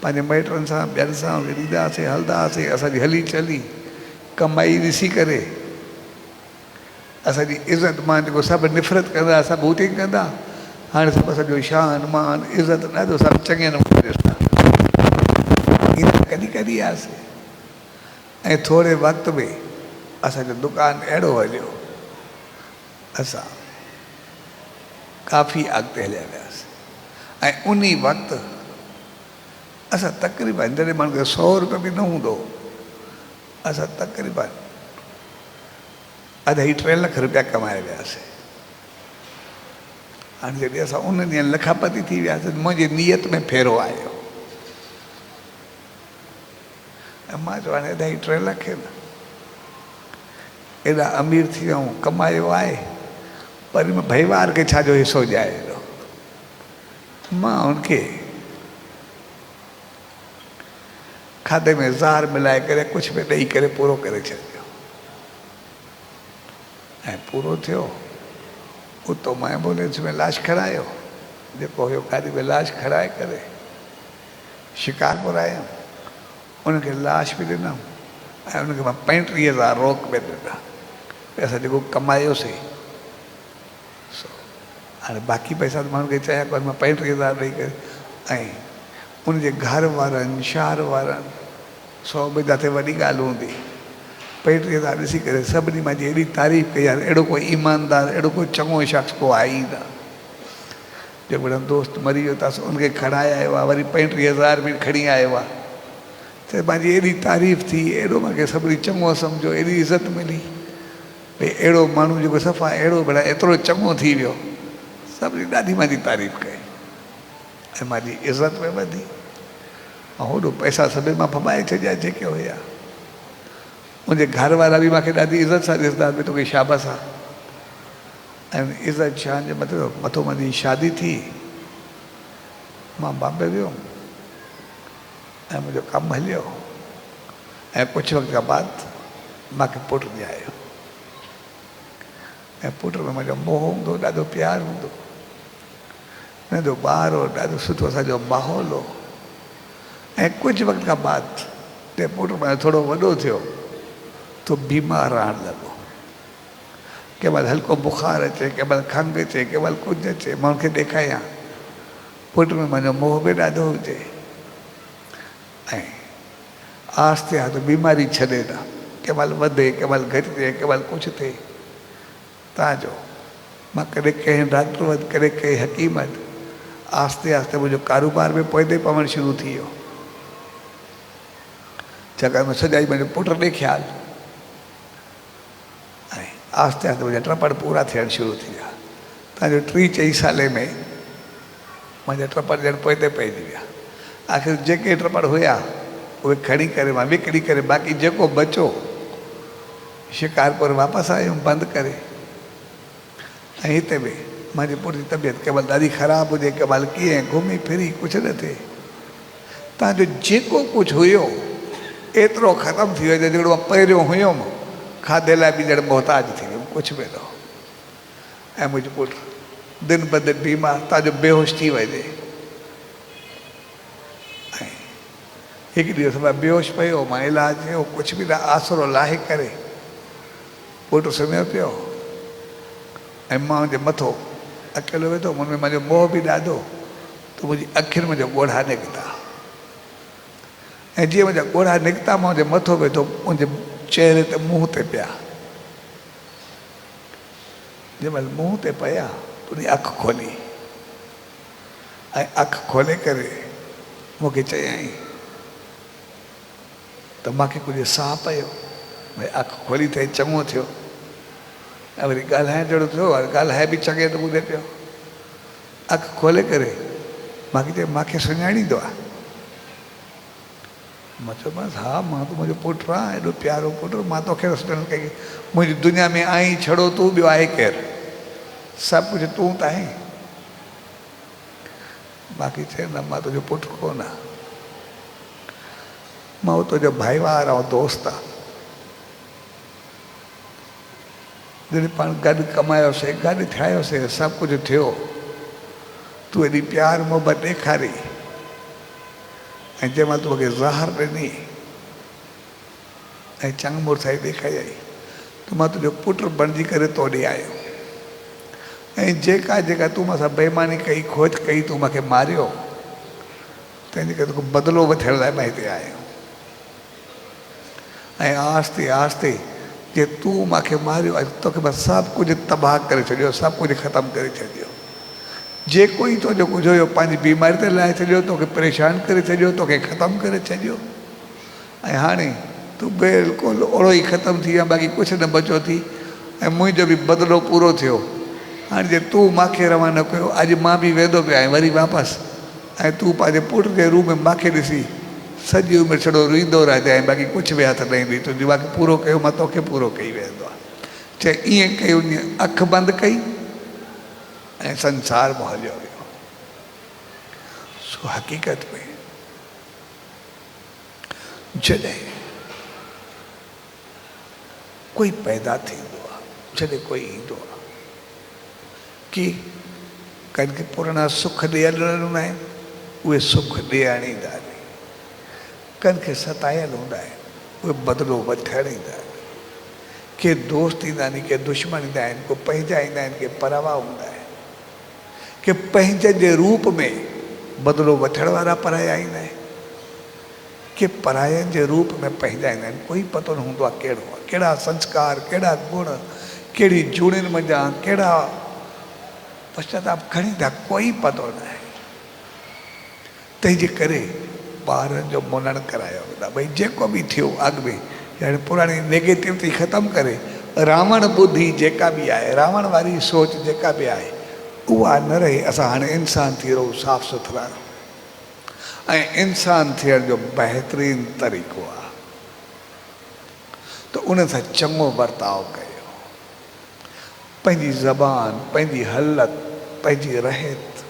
पंहिंजे माइटनि सां ॿियनि सां ईंदा हुआसीं हलंदा हुआसीं असांजी हली चली कमाई ॾिसी करे असांजी इज़त मान जेको सभु निफ़रत कंदा सभु हुते ई कंदा हाणे सभु असांजो शान मान इज़त न ॾियो सभु चङे नमूने ॾिसंदा ईंदा कॾहिं कॾहिं आयासीं ऐं थोरे वक़्त में असांजो दुकानु अहिड़ो हलियो असां काफ़ी अॻिते हलिया वियासीं ऐं उन वक़्तु असां तक़रीबन जॾहिं माण्हू खे 100 रुपया बि न हूंदो असां तक़रीबन 2.5-3 लख रुपया कमाए वियासीं हाणे जॾहिं असां उन ॾींहुं लखापति थी वियासीं मुंहिंजी नियत में फेरो आयो ऐं मां चयो हाणे 2.5-3 लख न एॾा अमीर थी विया आहियूं कमायो आहे पर भईवार खे छाजो हिसो ॾियाए एॾो मां हुनखे खाधे में ज़ार मिलाए करे कुझु बि ॾेई करे पूरो करे छॾियो ऐं पूरो थियो उतो मां एम्बुलेंस में लाश खणायो जेको हुयो गाॾी में लाश खणाए करे शिकारपुर आयुमि उनखे लाश बि ॾिनमि ऐं उनखे मां 35,000 रोक में ॾिना असां जेको कमायोसीं हाणे बाक़ी पैसा त माण्हू खे चया पर मां 35,000 ॾेई करे ऐं उनजे घर वारनि शहर वारनि 100 में जिते वॾी ॻाल्हि हूंदी 35,000 ॾिसी करे सभिनी मुंहिंजी एॾी तारीफ़ कई यार अहिड़ो कोई ईमानदार अहिड़ो कोई चङो शख़्स को आहे ई न जेको दोस्त मरी वियो अथसि उनखे खणाए आयो आहे वरी 35,000 बि खणी आयो आहे त मुंहिंजी एॾी तारीफ़ थी एॾो मूंखे सभिनी चङो सम्झो एॾी इज़त मिली भई अहिड़ो माण्हू जेको सफ़ा अहिड़ो भला एतिरो चङो थी वियो सभिनी ॾाढी मुंहिंजी तारीफ़ कई ऐं मुंहिंजी इज़त में वधी ऐं होॾो पैसा सभिनी मां फमाए छॾिया जेके हुया मुझे घर वाला भी मूंखे ॾाढी इज़त सां ॾिसंदा भई तोखे शाबाश आहे। ऐं इज़त शान जे मथो मुंहिंजी शादी थी, मां बॉम्बे वियुमि ऐं मुंहिंजो कमु हलियो ऐं कुझु वक़्त खां बाद मूंखे पुटु ॼायो ऐं पुट में मुंहिंजो मोह हूंदो, ॾाढो प्यारु हूंदो, नंढो ॿार हो, ॾाढो सुठो असांजो माहौल हो। ऐं कुझु वक़्त खां बाद ते पुटु मुंहिंजो थोरो वॾो थियो तो बीमार रहण लॻो। कंहिं महिल हल्को बुखार अचे, कंहिं महिल खंघि अचे, कंहिं महिल कुझु अचे, मां हुनखे ॾेखारियां पुट में मुंहिंजो मोह बि ॾाढो हुजे। ऐं आहिस्ते आहिस्ते बीमारी छॾे न, कंहिं महिल वधे, कंहिं महिल घटिजे, कंहिं महिल कुझु थिए। तव्हांजो मां कॾहिं कंहिं डॉक्टर वटि, कॾहिं कंहिं हकीम वटि, आहिस्ते आहिस्ते मुंहिंजो कारोबार में पोइ पवणु शुरू थी वियो। छाकाणि मां सॼाई मुंहिंजे पुट ॾे ख़्यालु, ऐं आहिस्ते आहिस्ते मुंहिंजा ट्रपड़ पूरा थियणु शुरू थी विया। तव्हांजो 3-4 साले में मुंहिंजा ट्रपड़ ॼण पोइ पइजी विया। आख़िर जेके ट्रपड़ हुया उहे खणी करे मां विकिणी करे बाक़ी जेको बचो शिकारपुर वापसि आयुमि बंदि करे। ऐं हिते बि मुंहिंजे पुट जी तबियत कंहिं महिल ॾाढी ख़राबु हुजे, कंहिं महिल कीअं घुमी फिरी कुझु न थिए। तव्हांजो जेको कुझु हुयो एतिरो ख़तमु थी वियो जहिड़ो मां पहिरियों हुयुमि, खाधे लाइ बि ॼण मोहताज थी वियुमि, कुझु बि न। ऐं मुंहिंजो पुटु दिन ब दिन बीमार, तव्हांजो बेहोश थी वञे। ऐं हिकु ॾींहुं मां बेहोश पियो, मां इलाजु कयो, कुझु बि न, आसरो लाहे करे पुटु सुम्हियो पियो ऐं मां हुनजे मथो अकेलो वेठो, हुन में मुंहिंजो मोह बि ॾाढो, त मुंहिंजी अखियुनि में ॻोढ़ा निकिता। ऐं जीअं मुंहिंजा ॻोढ़ा निकिता मां हुनजे मथो वेठो, मुंहिंजे चहिरे ते मुंहं ते पिया। जंहिं महिल मुंहं ते पिया तुंहिंजी अखि खोली ऐं अखि खोले करे मूंखे चयईं त मूंखे कुझु साह पियो, भई अखि खोली अथई चङो थियो। ऐं वरी ॻाल्हाइण जहिड़ो थियो, ॻाल्हाए बि चङे नमूने पियो। अखि खोले करे मूंखे चयो मूंखे सुञाणींदो आहे? मां चयोमांसि हा, मां त मुंहिंजो पुटु आहे, एॾो प्यारो पुटु, मां तोखे सुञाण कई। मुंहिंजी दुनिया में आई छड़ो तूं, ॿियो आहे केरु? सभु कुझु तूं त आहीं। बाक़ी चए न, मां तुंहिंजो पुटु कोन आहियां, मां तुंहिंजो भाईवार ऐं दोस्त आहे। जॾहिं पाण गॾु कमायोसीं, गॾु ठाहियोसीं, सभु कुझु थियो, तूं एॾी प्यारु मोहबत ॾेखारी ऐं जंहिं महिल तूं मूंखे ज़हर ॾिनी ऐं चङ मुर्साई ॾेखारी, त मां तुंहिंजो पुटु बणिजी करे तो ॾे आयो। ऐं जेका जेका तूं मूंसां बेईमानी कई, खोज कई, तूं मूंखे मारियो, तंहिंजे करे तोखे बदिलो वठण लाइ मां हिते आयो। ऐं आहिस्ते आहिस्ते जे तूं मूंखे मारियो, अॼु तोखे मां सभु कुझु तबाह करे छॾियो, सभु कुझु ख़तमु करे छॾियो। जेको ई तुंहिंजो कुझु हुयो पंहिंजी बीमारी ते लाइ छॾियो, तोखे परेशान करे छॾियो, तोखे ख़तमु करे छॾियो। ऐं हाणे तूं बिल्कुलु ओड़ो ई ख़तमु थी विया, बाक़ी कुझु न बचो थी। ऐं मुंहिंजो बि बदिलो पूरो थियो। हाणे जे तूं मूंखे रवानो कयो, अॼु मां बि वेंदो पियो आहियां वरी वापसि, ऐं तूं पंहिंजे पुट जे रूप में मूंखे ॾिसी सॼी उमिरि छड़ो रुईंदो रहिजांइ, बाक़ी कुझु बि हथ न ईंदी। तुंहिंजी मूंखे पूरो कयो, मां तोखे पूरो कई वेंदो आहे। चए ईअं कई, उन अखि बंदि कई ऐं संसार में हलियो वियो। सो हक़ीक़त में जॾहिं कोई पैदा थींदो आहे, जॾहिं कोई ईंदो आहे कि कंहिंखे पुराणा सुख ॾियल हूंदा आहिनि, उहे सुख ॾियण ईंदा आहिनि। कंहिंखे सतायल हूंदा आहिनि, उहे बदिलो वठण ईंदा आहिनि। के दोस्त ईंदा आहिनि, के दुश्मन ईंदा आहिनि, को पंहिंजा ईंदा आहिनि, के परवाह हूंदा आहिनि, के पंहिंजे जे रूप में बदिलो वठण वारा पराया ईंदा आहिनि, के परायनि जे रूप में पंहिंजा ईंदा आहिनि। कोई पतो न हूंदो आहे कहिड़ो आहे, कहिड़ा संस्कार, कहिड़ा गुण, कहिड़ी जूणियुनि मंझां कहिड़ा पश्चाताप खणींदा, कोई पतो न आहे। तंहिंजे करे ॿारनि जो मुनणु करायो वेंदा, भई जेको बि थियो अॻु में, यानी पुराणी नेगेटिविटी ख़तमु करे रावण बुद्धि जेका बि आहे, रावण वारी सोच जेका बि आहे, उहा न रहे। असां हाणे इंसान थी रहूं, साफ़ सुथरा, ऐं इंसान थियण जो बहितरीनु तरीक़ो आहे तो उन सां चङो बर्ताव कयो। पंहिंजी ज़बान, पंहिंजी हलत, पंहिंजी रहत,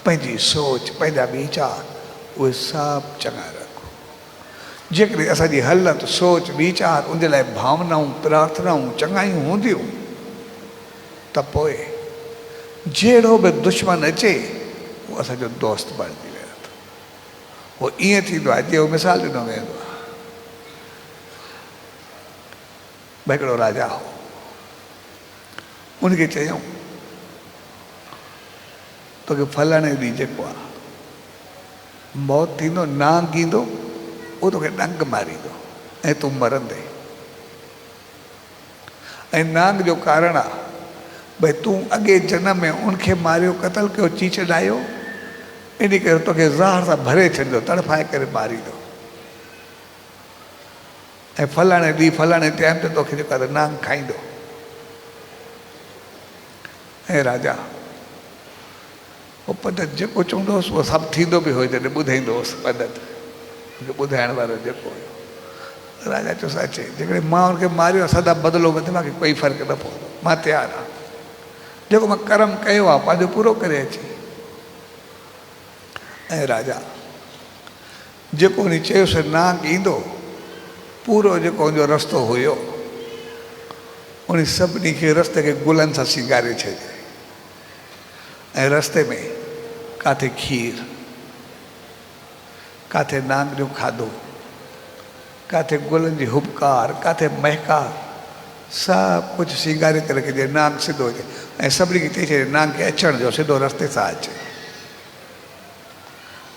पंहिंजी सोच, पंहिंजा वीचार उहे सभु चङा रखो। जेकॾहिं असांजी हलत, सोच, वीचार उन जे लाइ भावनाऊं, प्रार्थनाऊं चङायूं हूंदियूं त पोइ जहिड़ो बि दुश्मन अचे उहो असांजो दोस्त बणिजी वेंदो। उहो ईअं थींदो आहे जीअं मिसाल ॾिनो वेंदो आहे। भई हिकिड़ो राजा हो, उनखे चयऊं तोखे फलाणे ॾींहुं जेको आहे मौत थींदो, नांग ईंदो, उहो तोखे डंग मारींदो ऐं तूं मरंदे। ऐं नांग जो कारण आहे भई तूं अॻे जनम में उनखे मारियो, क़तल कयो, चीचलायो, इन करे तोखे ज़हर सां भरे छॾींदो, तड़फाए करे मारींदो। ऐं फलाणे ॾींहुं फलाणे टाइम ते तोखे जेको आहे नांग खाईंदो। ऐं राजा उहो पद्धत जेको चवंदो हुउसि उहो सभु थींदो बि हुओ, जॾहिं ॿुधाईंदो हुउसि पद्धत ॿुधाइण वारो जेको हुयो। राजा चयोसि अचे, जेकॾहिं मां हुनखे मारियो सदा बदिलो वठे, मूंखे कोई फ़र्क़ु न पवंदो, मां तयारु आहियां। जेको मां कर्म कयो आहे पंहिंजो पूरो करे अचे। ऐं राजा जेको उन चयोसि नांग ईंदो, पूरो जेको हुनजो रस्तो हुयो उन सभिनी खे रस्ते खे गुलनि सां सिंगारे छॾियो। ऐं रस्ते में काथे खीर, काथे नांग जो खाधो, काथे गुलनि जी हुबकार, काथे महकार, सभु कुझु सिंगारे करे रखे नांग सिधो अचे। ऐं सभिनी खे चई छॾे नांग खे अचण जो, सिधो रस्ते सां अचे।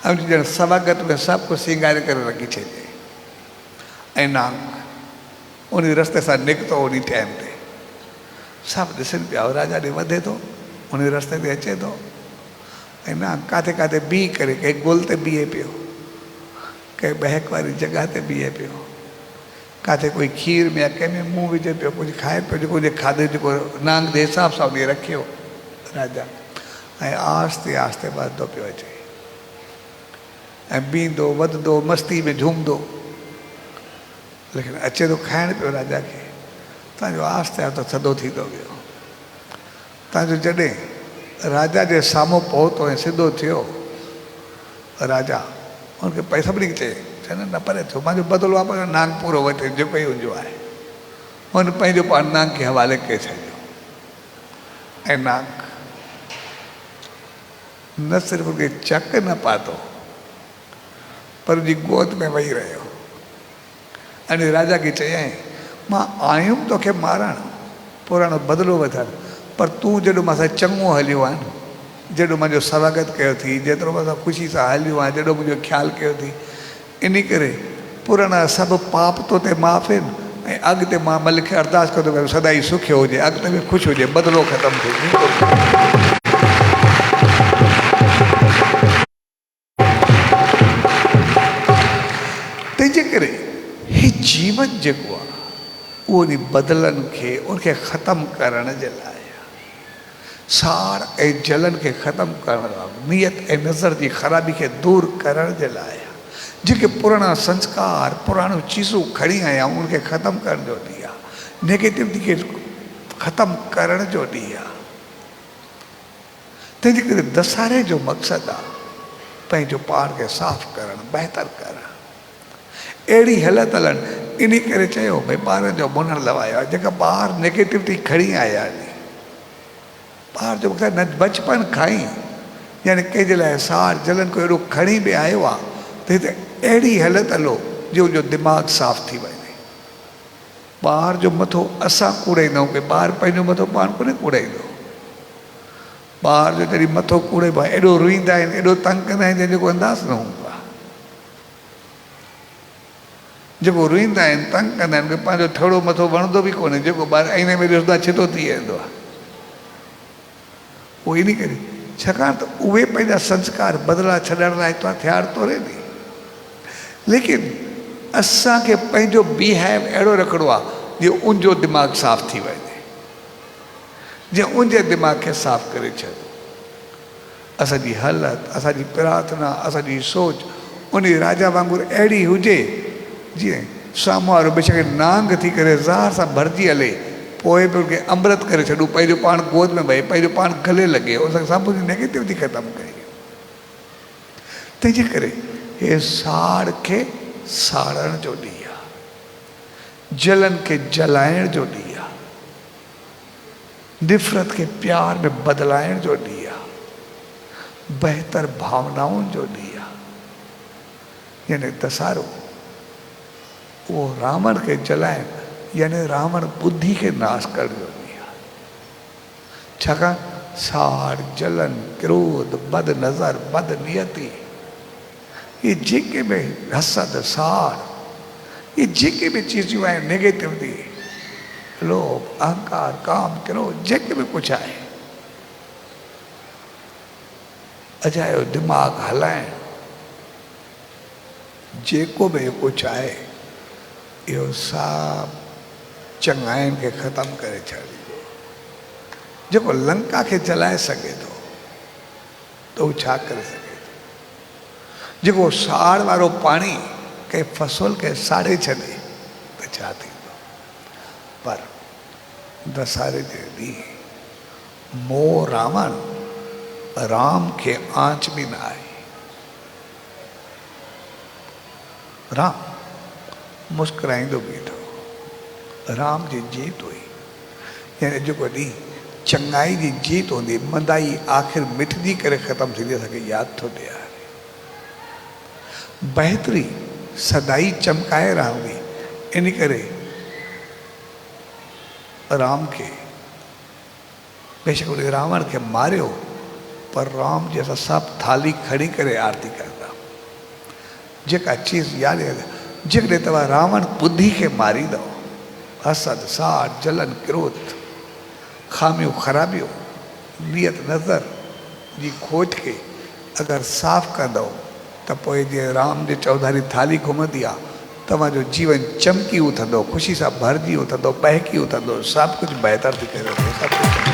ऐं ॼण स्वागत में सभु कुझु सिंगारे करे रखी छॾे। ऐं नांग उन रस्ते सां निकितो, उन टाइम ते सभु ॾिसनि पिया, राजा ॾे वधे थो, उन रस्ते ते अचे थो। ऐं नांग काथे काथे बीह करे कंहिं गुल ते बीहे पियो, कंहिं बहक वारी जॻह ते बीहे पियो, काथे कोई खीर में या कंहिंमें मुंहुं विझे पियो, कुझु खाए पियो, जेको हुन खाधे जेको नांग जे हिसाब सां उन रखियो राजा। ऐं आस्ते आस्ते वधंदो पियो अचे ऐं बीहंदो, वधंदो, मस्ती में झूमंदो, लेकिन अचे थो खाइण पियो राजा खे। तव्हांजो आस्ते आस्ते थधो थींदो वियो। तव्हांजो जॾहिं राजा जे साम्हूं पहुतो ऐं सिधो थियो, राजा हुनखे पई सभिनी खे चए, चवनि न परे थियो, मुंहिंजो बदिलो आहे, पंहिंजो नांग पूरो वठे जेको ई हुनजो आहे। हुन पंहिंजो पाण नांग खे हवाले करे छॾियो। ऐं नांग न सिर्फ़ु उनखे चक न पातो, पर उनजी गोद में वेही रहियो। अने राजा खे चयईं, मां आयुमि तोखे मारण, पुराणो बदिलो वठण, पर तूं जेॾो मां सां चङो हलियो आहे न, जेॾो मुंहिंजो स्वागत कयो थी, जेतिरो मां सां ख़ुशी सां हलियो आहे, जेॾो मुंहिंजो ख़्यालु कयो थी, इन करे पुराणा सभु पाप तो ते माफ़ आहिनि। ऐं अॻिते मां मलिक खे अरदास कंदो पियो, सदाई सुखियो हुजे, अॻिते बि ख़ुशि हुजे, बदिलो ख़तमु थिए। तंहिंजे करे ही जीवन जेको आहे उहो उन बदिलनि खे उनखे ख़तमु करण जे लाइ, साड़ ऐं जलन खे ख़तमु करण लाइ, नियत ऐं नज़र जी ख़राबी खे दूरि करण जे लाइ, जेके पुराणा संस्कार, पुराणियूं चीज़ूं खणी आया आहियूं उनखे ख़तमु करण जो ॾींहुं आहे। नेगेटिविटी खे ख़तमु करण जो ॾींहुं आहे। तंहिंजे करे दशहरे जो मक़सदु आहे पंहिंजो पाण खे साफ़ु करणु, बहितर करणु, अहिड़ी हालत हलणु। इन करे चयो भई ॿारनि जो मुनणु लवायो आहे। जेका ॿार नेगेटिविटी खणी आया आहिनि, ॿार जो मक़सदु न बचपन खां ई यानी कंहिंजे लाइ साड़ जलन को अहिड़ो खणी बि आयो आहे त हिते अहिड़ी हालत हलो जो उनजो दिमाग़ साफ़ थी वञे। ॿार जो मथो असां कूड़ाईंदा आहियूं, ॿार पंहिंजो मथो पाण कोन्हे कूड़ाईंदो। ॿार जो जॾहिं मथो कूड़ाइबो आहे, एॾो रुईंदा आहिनि, एॾो तंग कंदा आहिनि, जंहिंजो अंदाज़ न हूंदो आहे। जेको रुईंदा आहिनि, तंग कंदा आहिनि, पंहिंजो थोरो मथो वणंदो बि कोन्हे, जेको ॿार आईने में ॾिसंदो आहे छितो थी वेंदो आहे। उहो इन करे छाकाणि त उहे पंहिंजा संस्कार बदिला छॾण लाइ तयारु थो रहे नी। लेकिन असांखे पंहिंजो बिहेव अहिड़ो रखिणो आहे जीअं उनजो दिमाग़ साफ़ थी वञे, जीअं उनजे दिमाग़ खे साफ़ करे छॾियो। असांजी हालत, असांजी प्रार्थना, असांजी सोच उन राजा वांगुरु अहिड़ी हुजे जीअं साम्हूं वारो बेशक नांग थी करे ज़हर सां भरिजी हले, पोइ बि उनखे अमृत करे छॾूं, पंहिंजो पाण गोद में वहे, पंहिंजो पाण गले लॻे, उन सां साम्हूं जी नेगेटिविटी ख़तमु करे। तंहिंजे करे हे साड़ खे साड़ण जो ॾींहुं आहे, जलन खे जलाइण जो ॾींहुं आहे, निफ़रत खे प्यार में बदिलाइण जो ॾींहुं आहे, बहितर भावनाउनि जो ॾींहुं आहे। यानी दशहरो वो रावण के जलाइण, यानी रावण बुद्धि के नाश करण जो ॾींहुं आहे। छाकाणि साड़, जलन, क्रोध, बद नज़र, बद नियति, ये जेके भी हसद, साड़, ये जेके भी चीज़ूं आहिनि, नेगेटिविटी, लोभ, अहंकार, काम, क्रोध, जेके भी कुछ आहे, अजायो दिमाग़ हलाइण, जेको भी कुछ आहे, इहो सभु चङाइनि खे ख़तमु करे छॾींदो। जेको लंका खे जलाए सघे थो त हू छा करे सघे थो? जेको साड़ वारो पाणी कंहिं फसल खे साड़े छॾे त छा थींदो? पर दशहरे जे ॾींहुं मोह रावण राम खे आंच बि न आहे। राम मुस्कुराईंदो बीठो, राम जी जीत हुई। यानी जेको ॾींहुं चङाई जी जीत हूंदी, मंदाई आख़िर मिटजी करे ख़तमु थींदी, असांखे यादि थो ॾियारे। बहितरी सदाई चमकाए रहंदी, इन करे राम खे बेशक उन रावण खे मारियो, पर राम जी असां सभु थाली खणी करे आरती कंदा। जेका चीज़ यादि आहे, जेकॾहिं तव्हां रावण बुद्धि खे मारींदव, हसद, साड़, जलन, क्रोध, खामियूं, ख़राबियूं, नियत नज़र जी खोट खे अगरि साफ़ कंदव त पोइ जीअं राम जे चौधारी थाली घुमंदी आहे, तव्हांजो जीवन चमकी उथंदो, ख़ुशी सां भरिजी उथंदो, बहकी उथंदो, सभु कुझु बहितर थी करे सभु कुझु।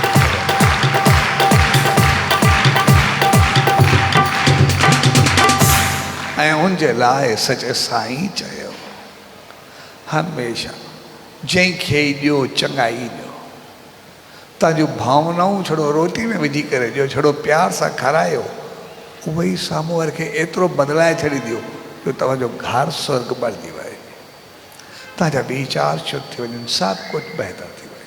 ऐं उनजे लाइ सचे साईं चयो, हमेशह जंहिंखे ॾियो चङाई ॾियो, तव्हांजूं भावनाऊं छड़ो रोटी में विझी करे ॾियो, छड़ो प्यार सां खारायो, उहो ई साम्हूं वारे खे एतिरो बदिलाए छॾींदियो जो तव्हांजो घरु स्वर्ग बणिजी वञे, तव्हांजा वीचार शुद्ध थी वञनि, सभु कुझु बहितर थी वञे।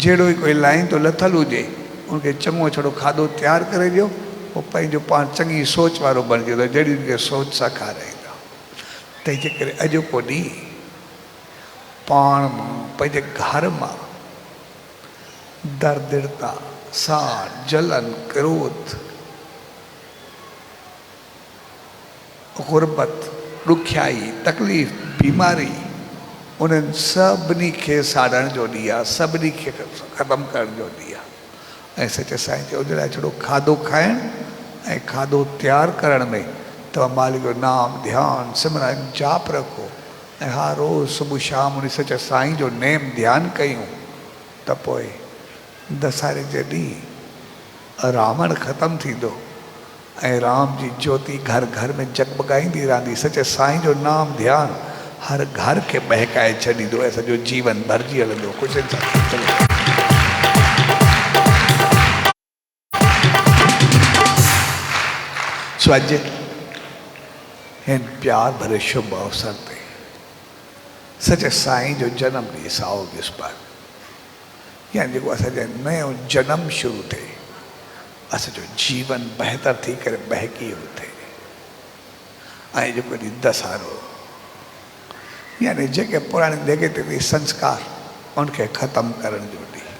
जहिड़ो ई कोई लाइन तो लथल हुजे, उनखे चङो छड़ो खाधो तयारु करे ॾियो, वो पंहिंजो पाण चङी सोच वारो बणिजी वेंदो, जहिड़ी उनखे सोच सां खाराईंदा। तंहिंजे करे अॼोको ॾींहुं पाण मां, पंहिंजे घर मां दर्दिरता, साड़, जलन, क्रोध, गुरबत, ॾुखियाई, तकलीफ़, बीमारी, उन्हनि सभिनी खे साड़ण जो ॾींहुं आहे, सभिनी खे ख़तमु करण जो ॾींहुं आहे। ऐं सचे साईं चयो, उन लाइ छड़ो खाधो खाइण ऐं खाधो तयारु करण में तव्हां मालिक जो नाम, ध्यानु, सिमरन, जाप रखो, ऐं हर रोज़ु सुबुह शाम उन सचे साईं जो नेम ध्यानु कयूं, त पोइ दशहरे जे ॾींहुं रावण ख़तमु थींदो ऐं राम जी ज्योति घर घर में जगमगाईंदी रहंदी। सचे साईं जो नाम ध्यानु हर घर खे बहकाए छॾींदो ऐं सॼो जीवन भरिजी हलंदो ख़ुशियुनि सां। सो अॼु हिन प्यार भरे शुभ अवसर ते सचे साईं जो जनम ॾींहुं साओ विस्पति, यानी जेको असांजो नयो जनम शुरू थिए, असांजो जीवन बहितर थी करे बहकी उथे। ऐं जेको ॾींहुं दशहरो, यानी जेके पुराणे नेगेटिविटी संस्कार उनखे ख़तमु करण जो ॾींहुं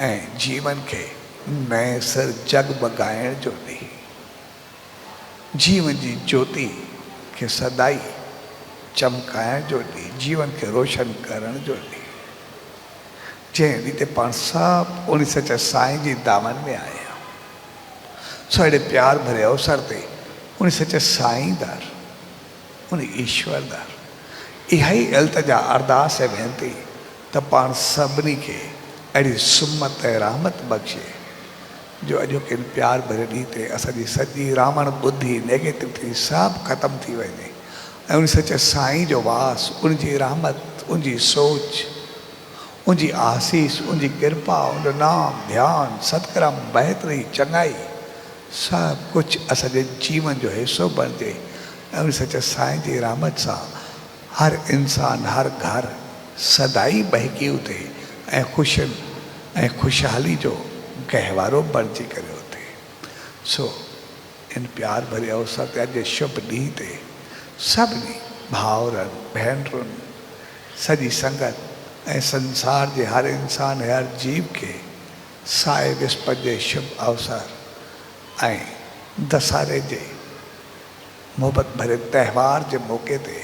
ऐं जीवन खे नए सिर जगमगाइण जो ॾींहुं, जीवन जी ज्योति खे सदाई चमकाइण जो ॾींहुं, जीवन खे रोशन करण जो ॾींहुं, जंहिं ॾींहुं ते पाण सभु उन सचे साईं जी दामन में आया आहियूं। सो अहिड़े प्यार भरे अवसर ते उन सचे साईं दर, उन ईश्वर दर इहा ई इल्तिजा, अरदास ऐं वेनती त पाण सभिनी खे अहिड़ी सुमत ऐं रहमत बख़्शे जो अॼोके प्यार भरे ॾींहुं ते असांजी सॼी रावण बुद्धि, नेगेटिविटी सभु ख़तमु थी वञे ऐं उन सच साईं जो वास, उनजी रहमत, उनजी सोच, उनजी आसीस, उनजी कृपा, उनजो नाम ध्यान सतकर्म बहितरी चङाई सब कुछ असांजे जीवन जो हिस्सो बणिजे। ऐं उन सच साईं जी रहमत सां हर इंसान हर घर सदाई बहकी उठे ऐं ख़ुशियुनि ऐं ख़ुशहाली जो गहवारो बणिजी करे उठे। सो इन प्यार भरे अवसर ते अॼु शुभ ॾींहं ते सभिनी भाउरनि भेनरुनि सॼी संगत ऐं संसार जे हर इंसान हर जीव के साए विस्पति जे शुभ अवसर ऐं दशहरे जे मोहब्बत भरे त्यौहार जे मौक़े ते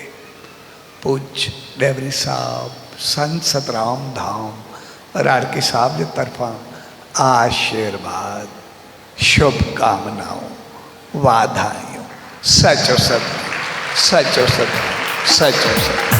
पूज्य डेवरी साहब संत सतराम धाम राड़की साहब जे तरफां आशीर्वाद शुभकामनाऊं वाधायूं। सचो सच, सचो सच, सचो सच।